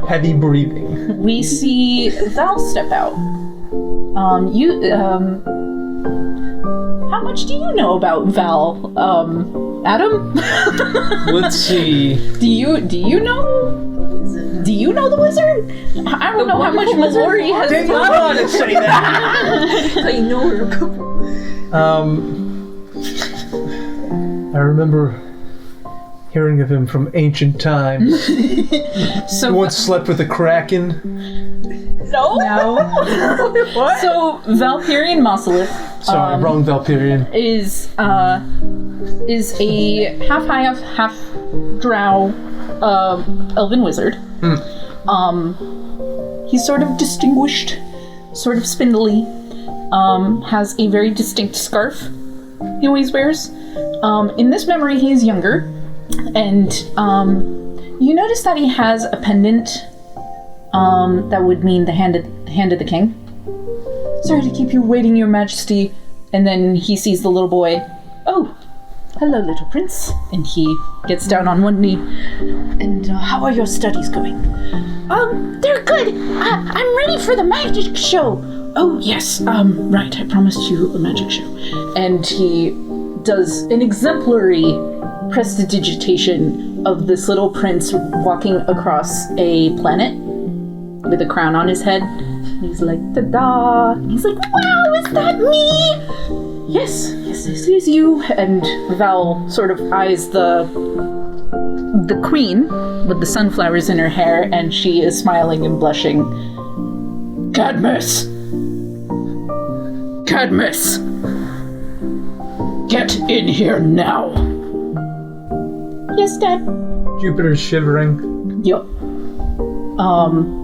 Heavy breathing. We see Val step out. How much do you know about Val? Adam? Let's see. Do you know? Do you know the wizard? I don't know how much Milori has. Did not want to say that. I know her a couple. I remember hearing of him from ancient times. So He once slept with a kraken. No. What? So Valkyrian Mosselith. Sorry, wrong Valkyrian. Is a half high, half drow elven wizard. He's sort of distinguished, sort of spindly. Has a very distinct scarf he always wears. In this memory, he is younger, and you notice that he has a pendant that would mean the hand of the king. Sorry to keep you waiting, Your Majesty. And then he sees the little boy. Oh, hello, little prince. And he gets down on one knee. And how are your studies going? They're good. I'm ready for the magic show. Oh, yes. Right, I promised you a magic show. And he does an exemplary prestidigitation of this little prince walking across a planet with a crown on his head. And he's like, ta-da! And he's like, Wow, is that me? yes, this is you. And Val sort of eyes the queen with the sunflowers in her hair, and she is smiling and blushing. Cadmus! Cadmus! Get in here now! Yes, Dad. Jupiter's shivering. Yup.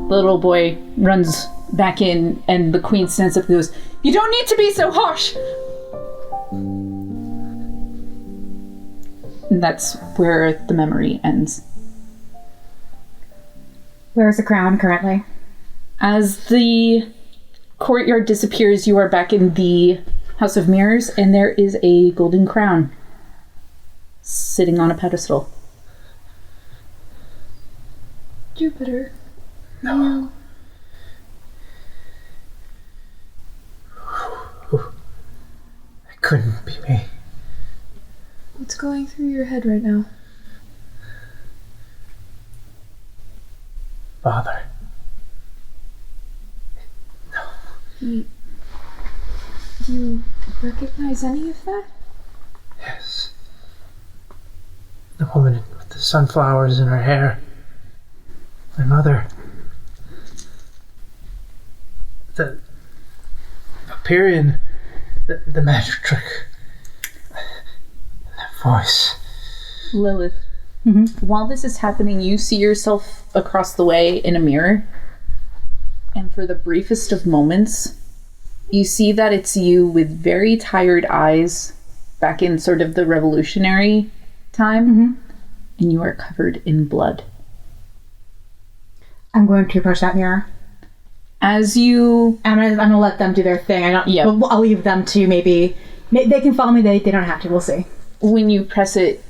The little boy runs back in, and the queen stands up and goes, You don't need to be so harsh! And that's where the memory ends. Where's the crown currently? As the courtyard disappears, you are back in the House of Mirrors, and there is a golden crown sitting on a pedestal. Jupiter. No. It couldn't be me. What's going through your head right now? Father. Do you recognize any of that? Yes. The woman with the sunflowers in her hair. My mother. The Vampirian. The magic trick. That voice. Lilith, while this is happening, you see yourself across the way in a mirror. And for the briefest of moments, you see that it's you with very tired eyes back in sort of the revolutionary time. And you are covered in blood. I'm going to approach that mirror. As you... I'm gonna let them do their thing. Yep. I'll leave them to maybe they can follow me. They don't have to. We'll see. When you press it,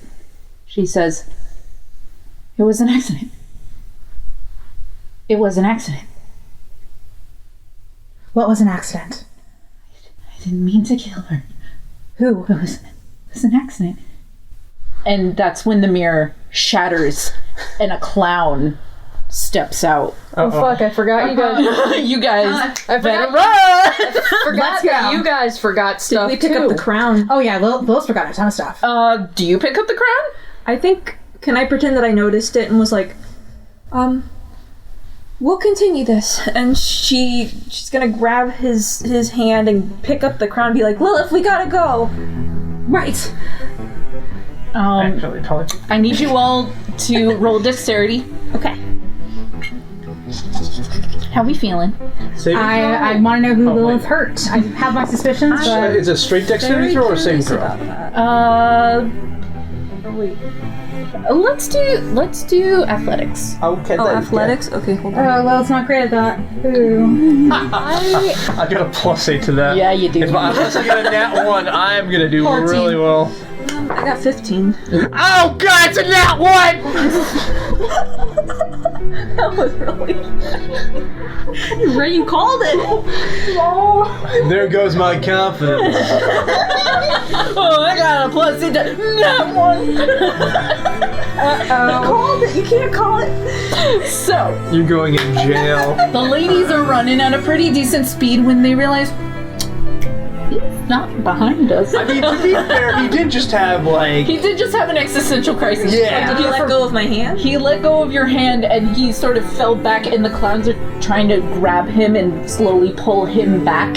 she says, It was an accident. It was an accident. What was an accident? I didn't mean to kill her. Who? It was an accident. And that's when the mirror shatters and a clown steps out. Oh fuck, I forgot you guys. You guys I better forgot, run! I forgot that you guys forgot stuff Did we pick too. up the crown? Oh yeah, Lilith forgot a ton of stuff. Do you pick up the crown? I think, can I pretend that I noticed it and was like, We'll continue this. And she's gonna grab his hand and pick up the crown and be like, Lilith, we gotta go. Right. Actually, probably. I need you all to roll dexterity. Okay. How we feeling? I want to know who Oh, Lilith wait. hurt. I have my suspicions, but Is it straight dexterity throw or saving throw? Let's do athletics. Okay. Oh, athletics? Okay, hold on. well, it's not great at that. Ooh. I got a +8 to that. Yeah, you do. Unless I get a nat 1, I'm gonna do 14. really well. I got 15. Oh god, it's a nat 1! That was really... You called it! There goes my confidence. Oh, I got a plus into that one. You called it! You can't call it! So, You're going in jail. the ladies are running at a pretty decent speed when they realize he's not behind us. I mean, to be fair, he did just have, like... He did just have an existential crisis. Yeah. Did you let go of my hand? He let go of your hand and he sort of fell back, and the clowns are trying to grab him and slowly pull him back.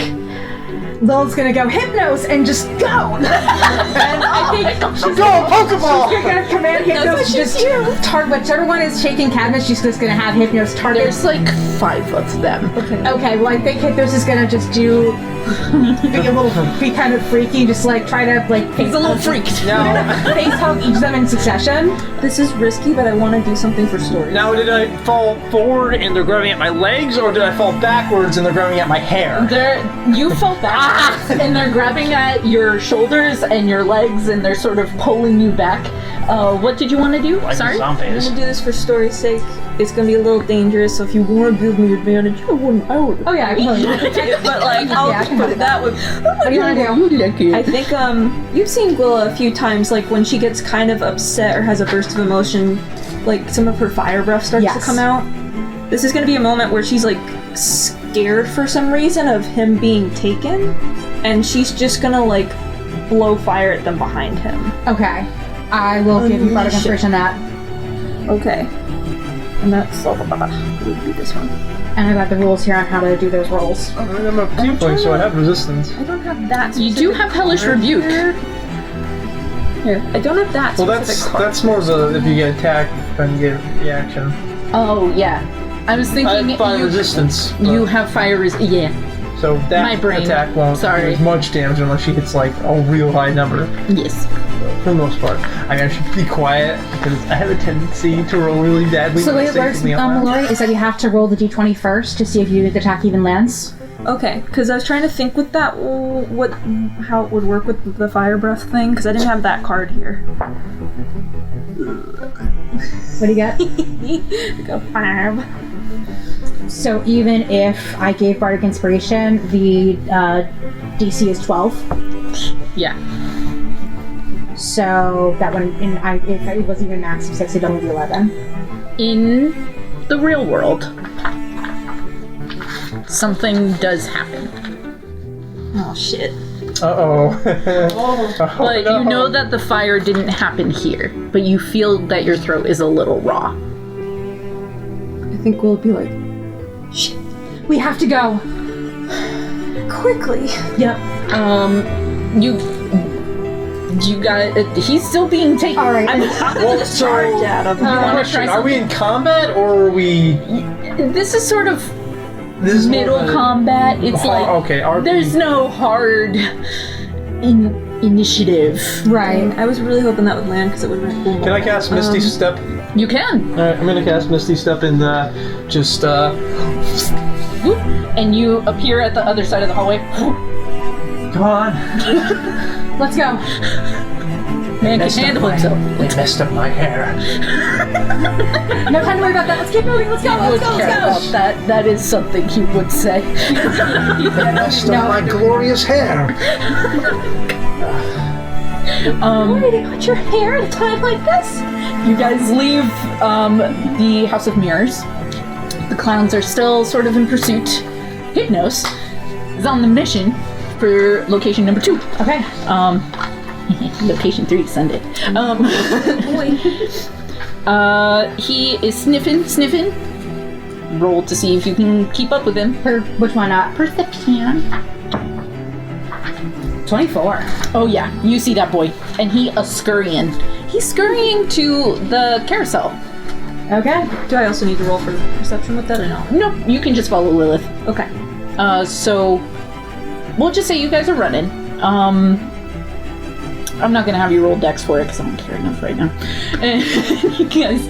Lilith's gonna go Hypnos and just go. And I think she's Go, Pokeball! gonna command Hypnos to just target whichever one is shaking cabinets. She's just gonna have Hypnos target. There's like 5 of them. Okay, well I think Hypnos is gonna just be kind of freaky, just like try to like He's a little freaked. face hug each of them in succession. This is risky, but I want to do something for story. Now, did I fall forward and they're grabbing at my legs, or did I fall backwards and they're grabbing at my hair? You fell back and they're grabbing at your shoulders and your legs and they're sort of pulling you back. What did you want to do? Like Sorry? I'm zombies. gonna do this for story's sake. It's gonna be a little dangerous, so if you want to give me advantage, I would. Oh yeah, I can totally do it. But like, I'll Yeah, I can put do it that way. What do you want to do? I think you've seen Gwilla a few times, like when she gets kind of upset or has a burst of emotion, like some of her fire breath starts to Yes. come out. This is gonna be a moment where she's like scared for some reason of him being taken, and she's just gonna like blow fire at them behind him. Okay, I will give you product inspiration on that. Okay. And that's would be this one. And I got the rules here on how to do those rolls. I mean, I'm a tiefling, so I have resistance. I don't have that. You do have Hellish Rebuke. Here, I don't have that. Well, specific card. that's more of the if you get attacked, then you get reaction. Oh, yeah. I was I thinking have fire resistance. you have fire yeah. So that My brain. attack won't Sorry. do as much damage unless she hits like a real high number. Yes. For the most part. I mean, I should be quiet because I have a tendency to roll really badly. So the when way I it say works, something out loud. Milori, is that you have to roll the d20 first to see if the attack even lands. Okay, because I was trying to think with that how it would work with the fire breath thing, because I didn't have that card here. What do you get? I go 5. So even if I gave Bardic Inspiration, the DC is 12. Yeah. So that one, if it wasn't even max of 6, it'd only be 11. In the real world, something does happen. Oh shit. Uh-oh. But you know that the fire didn't happen here, but you feel that your throat is a little raw. I think we'll be like, shit, We have to go. quickly. Yep. You got he's still being taken. All right. Well, so, Charge at him. question, are we in combat or are we... This is sort of This is more middle of a- combat. It's like okay, there's no hard initiative. Right. I was really hoping that would land because it would have been cool. Can I cast Misty Step? You can. Alright, I'm gonna cast Misty Step and just Whoop, and you appear at the other side of the hallway. come on. Let's go. Man can handle himself. They messed up my hair. No time to worry about that. Let's keep moving. Let's go. Would care about that. That is something he would say. They messed up my glorious hair. Why did you put your hair at a time like this? You guys leave the House of Mirrors. The clowns are still sort of in pursuit. Hypnos is on the mission for location number 2. Okay. Location 3, Sunday. He is sniffing, roll to see if you can keep up with him. Which one? Perception. 24. Oh yeah, you see that boy, and he a scurrying. He's scurrying to the carousel. Okay. Do I also need to roll for perception with that or no? Nope, you can just follow Lilith. Okay. So we'll just say you guys are running. I'm not gonna have you roll dex for it because I don't care enough right now. And you guys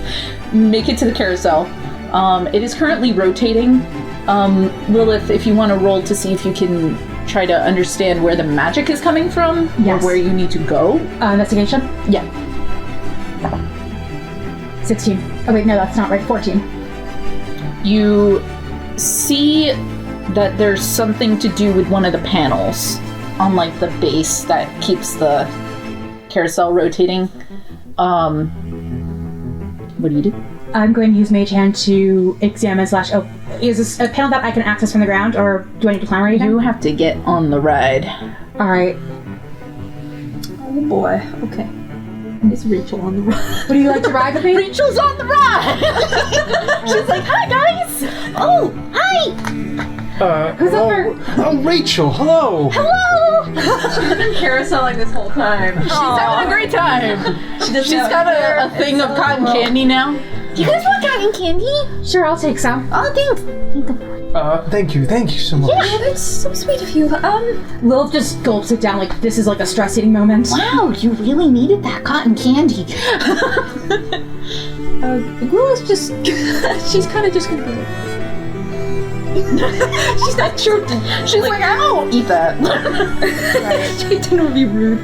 make it to the carousel. It is currently rotating. Lilith, if you want to roll to see if you can try to understand where the magic is coming from, yes, or where you need to go. Investigation? Yeah. 16. Oh wait, no, that's not right. 14. You see that there's something to do with one of the panels on like the base that keeps the carousel rotating. What do you do? I'm going to use Mage Hand to examine / is this a panel that I can access from the ground, or do I need to climb or anything? You have to get on the ride. Alright. Oh boy. Okay. Is Rachel on the ride? Would you like to ride with me? Rachel's on the ride! She's like, hi guys! Oh, hi! Who's over? Oh, Rachel, hello! Hello! She's been carouseling this whole time. She's having a great time. She's got a thing of cotton candy now. Do you guys want cotton candy? Sure, I'll take some. Oh, thanks. Thank you so much. Yeah, that's so sweet of you. Lilith just gulps it down like this is like a stress-eating moment. Wow, you really needed that cotton candy. Gwilla's just... she's kind of just gonna be like... She's not sure. She's like, I won't eat that. She didn't be rude.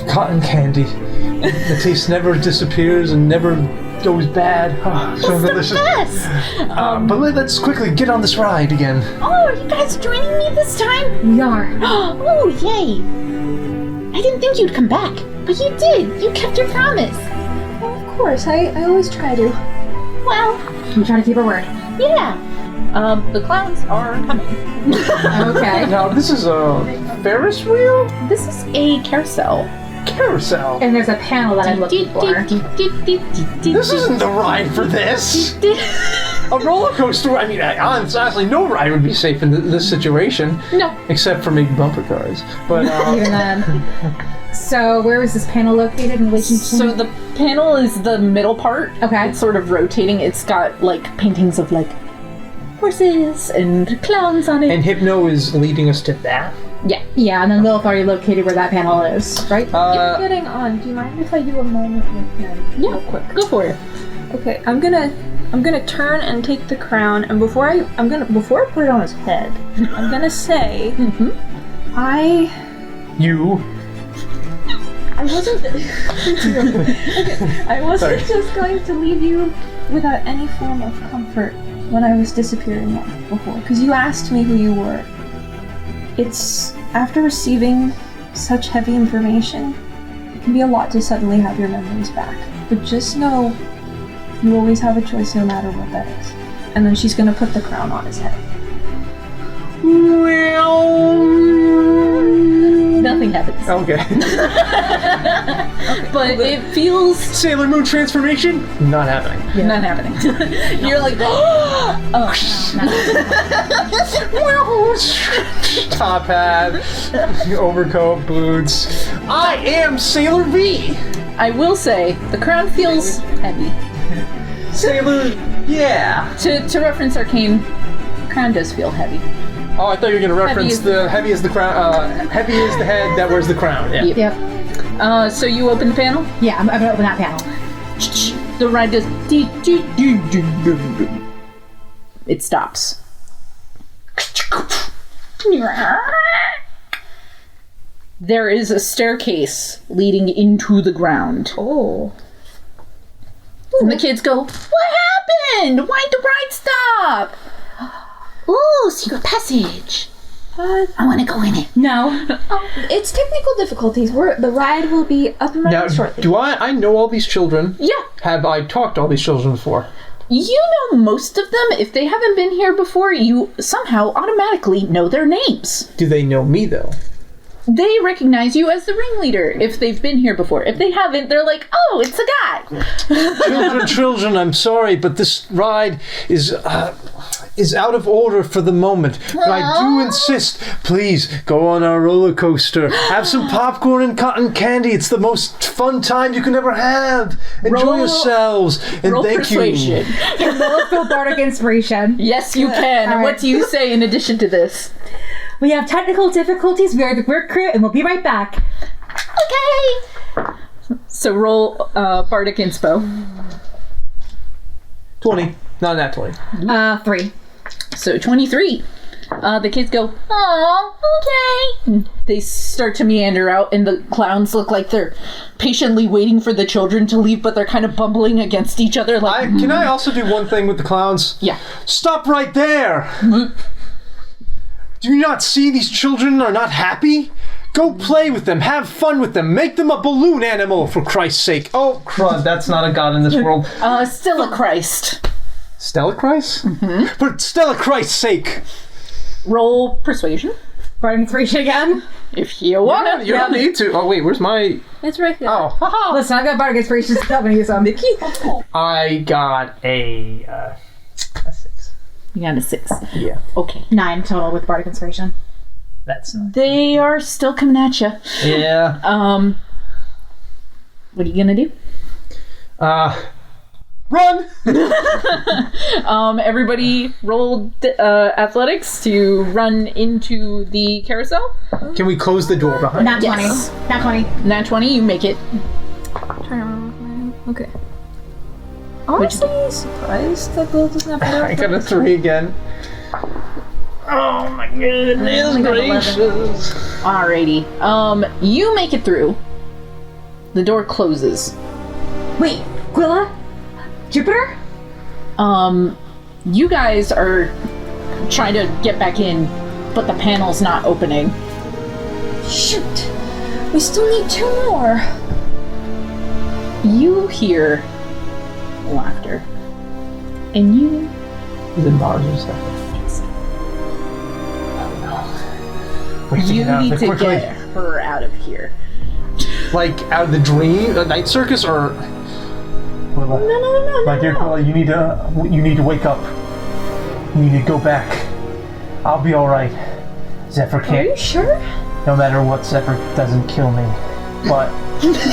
Cotton candy. The taste never disappears and never goes bad. Oh, so delicious. Yes. But let's quickly get on this ride again. Oh, are you guys joining me this time? We are. Oh, yay. I didn't think you'd come back, but you did. You kept your promise. Well, of course. I always try to. Well, We try to keep our word. yeah. The clowns are coming. Okay. Now, this is a Ferris wheel? This is a carousel. Carousel. And there's a panel that I'm looking for. This isn't the ride for this. A roller coaster. I mean, honestly, no ride would be safe in this situation. No. Except for maybe bumper cars. But Even then. So where is this panel located in relation to? So the panel is the middle part. Okay. It's sort of rotating. It's got like paintings of like horses and clowns on it. and Hypno is leading us to that. Yeah, and then Lilith already located where that panel is, right? Getting on. Do you mind if I do a moment with him? Yeah. Real quick. Go for it. Okay, I'm gonna turn and take the crown, and before I put it on his head, I'm gonna say, I wasn't. I wasn't just going to leave you without any form of comfort when I was disappearing before, because you asked me who you were. It's after receiving such heavy information, it can be a lot to suddenly have your memories back. But just know, you always have a choice no matter what that is. And then she's gonna put the crown on his head. Nothing happens. Okay. But it feels Sailor Moon transformation? Not happening. not happening. You're like, Top hat, overcoat, boots. I am Sailor V. I will say the crown feels heavy. Sailor, yeah. To reference Arcane, the crown does feel heavy. Oh, I thought you were going to reference is the heavy is the crown. Heavy is the head that wears the crown. Yeah. Yep. So you open the panel. Yeah, I'm gonna open that panel. The ride does. It stops. There is a staircase leading into the ground. Oh. And the kids go, "What happened? Why'd the ride stop?" Ooh, secret passage. I want to go in it. No. It's technical difficulties. The ride will be up and running Now, shortly. do I know all these children? Yeah. Have I talked to all these children before? You know most of them. If they haven't been here before, you somehow automatically know their names. Do they know me, though? They recognize you as the ringleader if they've been here before. If they haven't, they're like, oh, it's a guy. Children, I'm sorry, but this ride is out of order for the moment. But I do insist, please go on our roller coaster. Have some popcorn and cotton candy. It's the most fun time you can ever have. Enjoy yourselves. And roll thank persuasion. you. Let's go bardic inspiration. Yes, you can. And what do you say in addition to this? We have technical difficulties. We are the work crew, and we'll be right back. Okay. So roll bardic inspo. 20. Not that 20. 3. So 23. The kids go, Oh, okay. they start to meander out, and the clowns look like they're patiently waiting for the children to leave, but they're kind of bumbling against each other. Like, Can I also do one thing with the clowns? Yeah. Stop right there! Do you not see these children are not happy? Go play with them, have fun with them, make them a balloon animal, for Christ's sake. Oh, crud, that's not a god in this world. Stella Christ. Stella Christ? Mm-hmm. For Stella Christ's sake! Roll persuasion. Bardic inspiration again. If you want You don't need to. Oh, wait, where's my... It's right here. Oh, haha! Listen, I got bardic inspiration. Stop and use some. I got a 6. You got a 6. Yeah. Okay. 9 total with bardic inspiration. That's nice. They are still coming at you. Yeah. What are you gonna do? Run! Everybody rolled athletics to run into the carousel. Can we close the door behind Not 20. Yes. Not 20. Nat 20, you make it. Trying to remember. Okay. Honestly, surprised that Gwilla doesn't have I got a 3 again. Oh my goodness gracious. Alrighty. You make it through. The door closes. Wait, Gwilla? Jupiter? You guys are trying to get back in, but the panel's not opening. Shoot! We still need 2 more. You hear laughter. And you... Is it Mars or stuff? You need to get her out of here. Like, out of the dream? The Night Circus, or... Gwilla, No. my dear Gwilla, you need to wake up. You need to go back. I'll be alright. Zephyr Are can't... you sure? No matter what, Zephyr doesn't kill me. But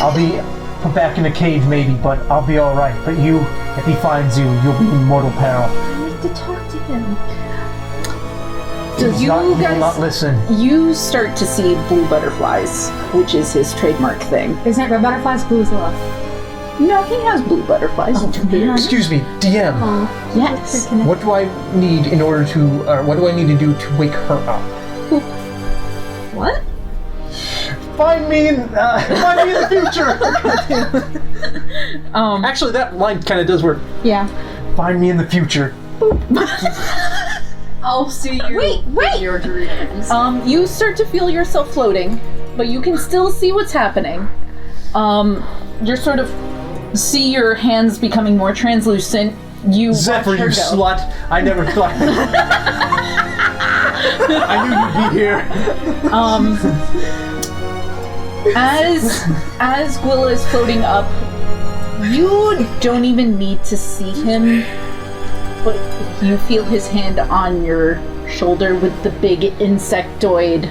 I'll be put back in a cage maybe, but I'll be alright. But you, if he finds you, you'll be in mortal peril. I need to talk to him. So He will not listen. You start to see blue butterflies, which is his trademark thing. Isn't it red butterflies? Blue is love. No, he has blue butterflies. Excuse me, DM. Yes. What do I need in order to, what do I need to do to wake her up? What? Find me in the future. Actually, that line kind of does work. Yeah. Find me in the future. I'll see you in your dreams. You start to feel yourself floating, but you can still see what's happening. You're sort of see your hands becoming more translucent. You Zephyr, watch her you go. slut! I never thought. I knew you'd be here. As Gwilla is floating up, you don't even need to see him, but you feel his hand on your shoulder with the big insectoid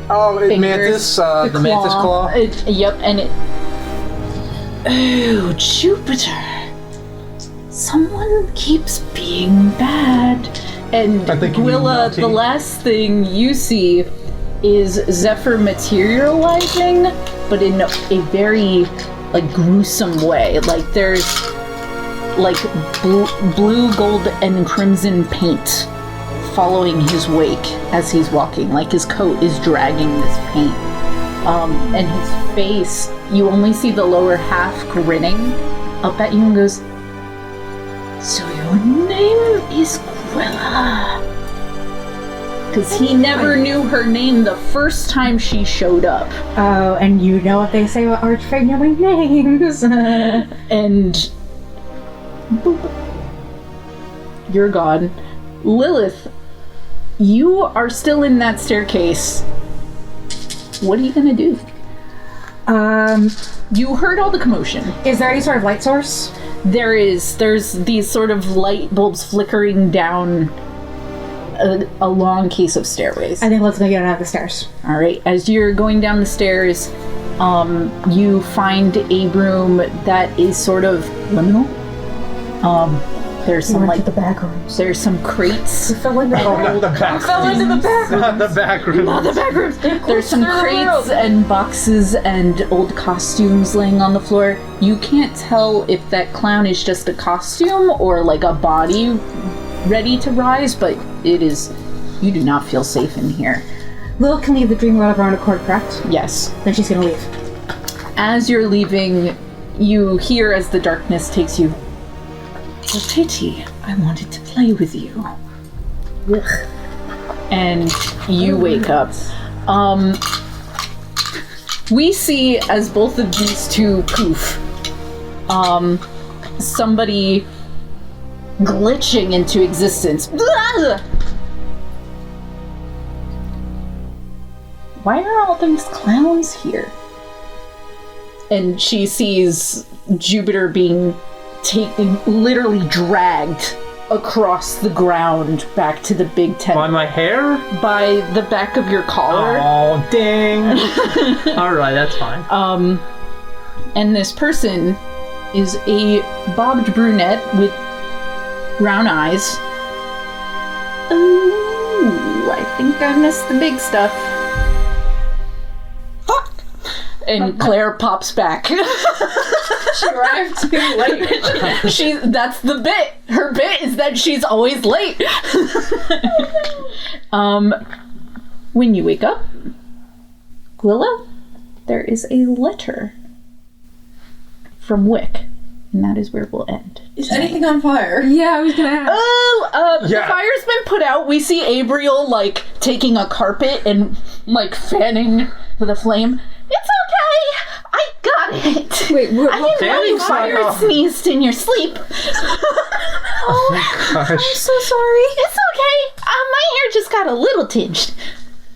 Oh, fingers. Mantis, the Mantis claw. Yep, and it. Oh, Jupiter! Someone keeps being bad. And I think you mean Gwilla, naughty. the last thing you see is Zephyr materializing, but in a very gruesome way. Like there's blue, gold, and crimson paint following his wake as he's walking. Like his coat is dragging this paint. And his face, you only see the lower half grinning up at you and goes, "So your name is Gwilla?" Because he never knew her name the first time she showed up. Oh, and you know what they say about arch-trade knowing names. And boop, you're gone. Lilith, you are still in that staircase. What are you gonna do? You heard all the commotion. Is there any sort of light source? There's these sort of light bulbs flickering down a long case of stairways. I think let's go get out of the stairs. All right. As you're going down the stairs, you find a room that is sort of liminal. There's some the back rooms. there's some crates. Not the back. Fell into the back. Not the back room. Not the back rooms. There's some crates and boxes and old costumes laying on the floor. You can't tell if that clown is just a costume or like a body ready to rise, but it is. You do not feel safe in here. Lilith can leave the dream world of her own accord, correct? Yes. Then she's gonna leave. As you're leaving, you hear as the darkness takes you. A pity. I wanted to play with you. Ugh. And you wake up. We see as both of these two poof. Somebody glitching into existence. Why are all these clowns here? And she sees Jupiter being literally dragged across the ground back to the big tent. By my hair? By the back of your collar. Oh, dang. Alright, that's fine. And this person is a bobbed brunette with brown eyes. Ooh, I think I missed the big stuff. And Claire pops back. She arrived too late. That's the bit. Her bit is that she's always late. When you wake up, Gwilla, there is a letter from Wick, and that is where we'll end. Is anything on fire? Yeah, I was gonna ask. The fire's been put out. We see Abriel, like, taking a carpet and, like, fanning with a flame. It's okay! I got it! Wait, what? I didn't know you fire sneezed in your sleep. Oh gosh. I'm so sorry. It's okay. My hair just got a little tinged.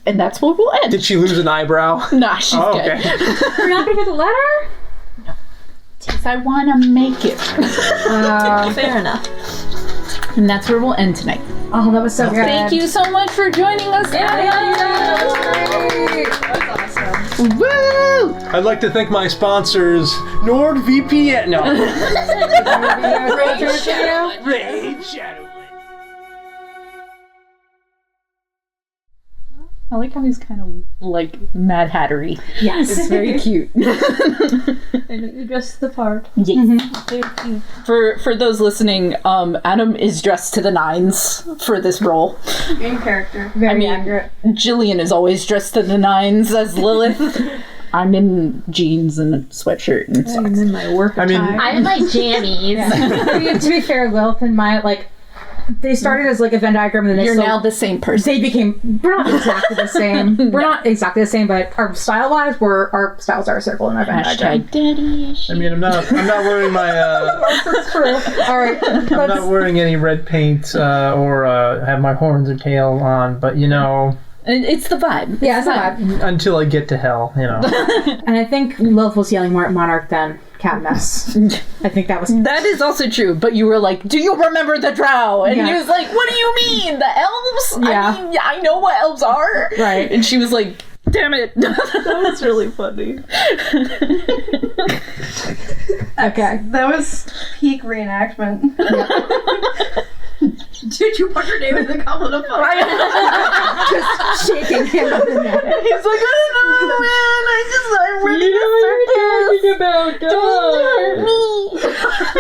And that's where we'll end. Did she lose an eyebrow? Nah, she's good. Okay. You're not gonna get the letter? Because I want to make it. Fair enough. And that's where we'll end tonight. Oh, that was so good. Thank you so much for joining us. That was great. That's awesome. Woo! I'd like to thank my sponsors, NordVPN. No. Raid Shadow. I like how he's kind of like Mad Hattery. Yes. It's very cute. And you dressed the part. Yeah. Very cute. For those listening, Adam is dressed to the nines for this role. In character. Very accurate. Jillian is always dressed to the nines as Lilith. I'm in jeans and a sweatshirt and I'm socks. in my work attire. I'm like jammies. To be fair, Lilith and Maya, like, they started as like a Venn diagram, and then You're now the same person. they became. We're not exactly the same. We're not exactly the same, but our style-wise, our styles are a circle in our Venn diagram. Hashtag daddy issues. I mean, I'm not wearing my. All right, I'm not wearing any red paint or have my horns or tail on, but you know. It's the vibe. yeah, it's not bad. Until I get to hell, you know. And I think Lilith was yelling more at Monarch than Cadmus. I think that was. That is also true, but you were like, do you remember the drow? And Yeah. he was like, what do you mean? The elves? Yeah. I mean, I know what elves are. Right. And she was like, damn it. That was really funny. Okay. That was peak reenactment. Did you put your name in the goblet of fire? Just shaking him up in there. He's like, I don't know, man. I'm running a circus. Don't hurt me.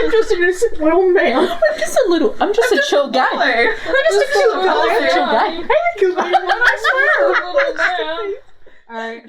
I'm just a little man. I'm just a chill guy. I'm just a cute I'm just a chill guy. I swear. All right.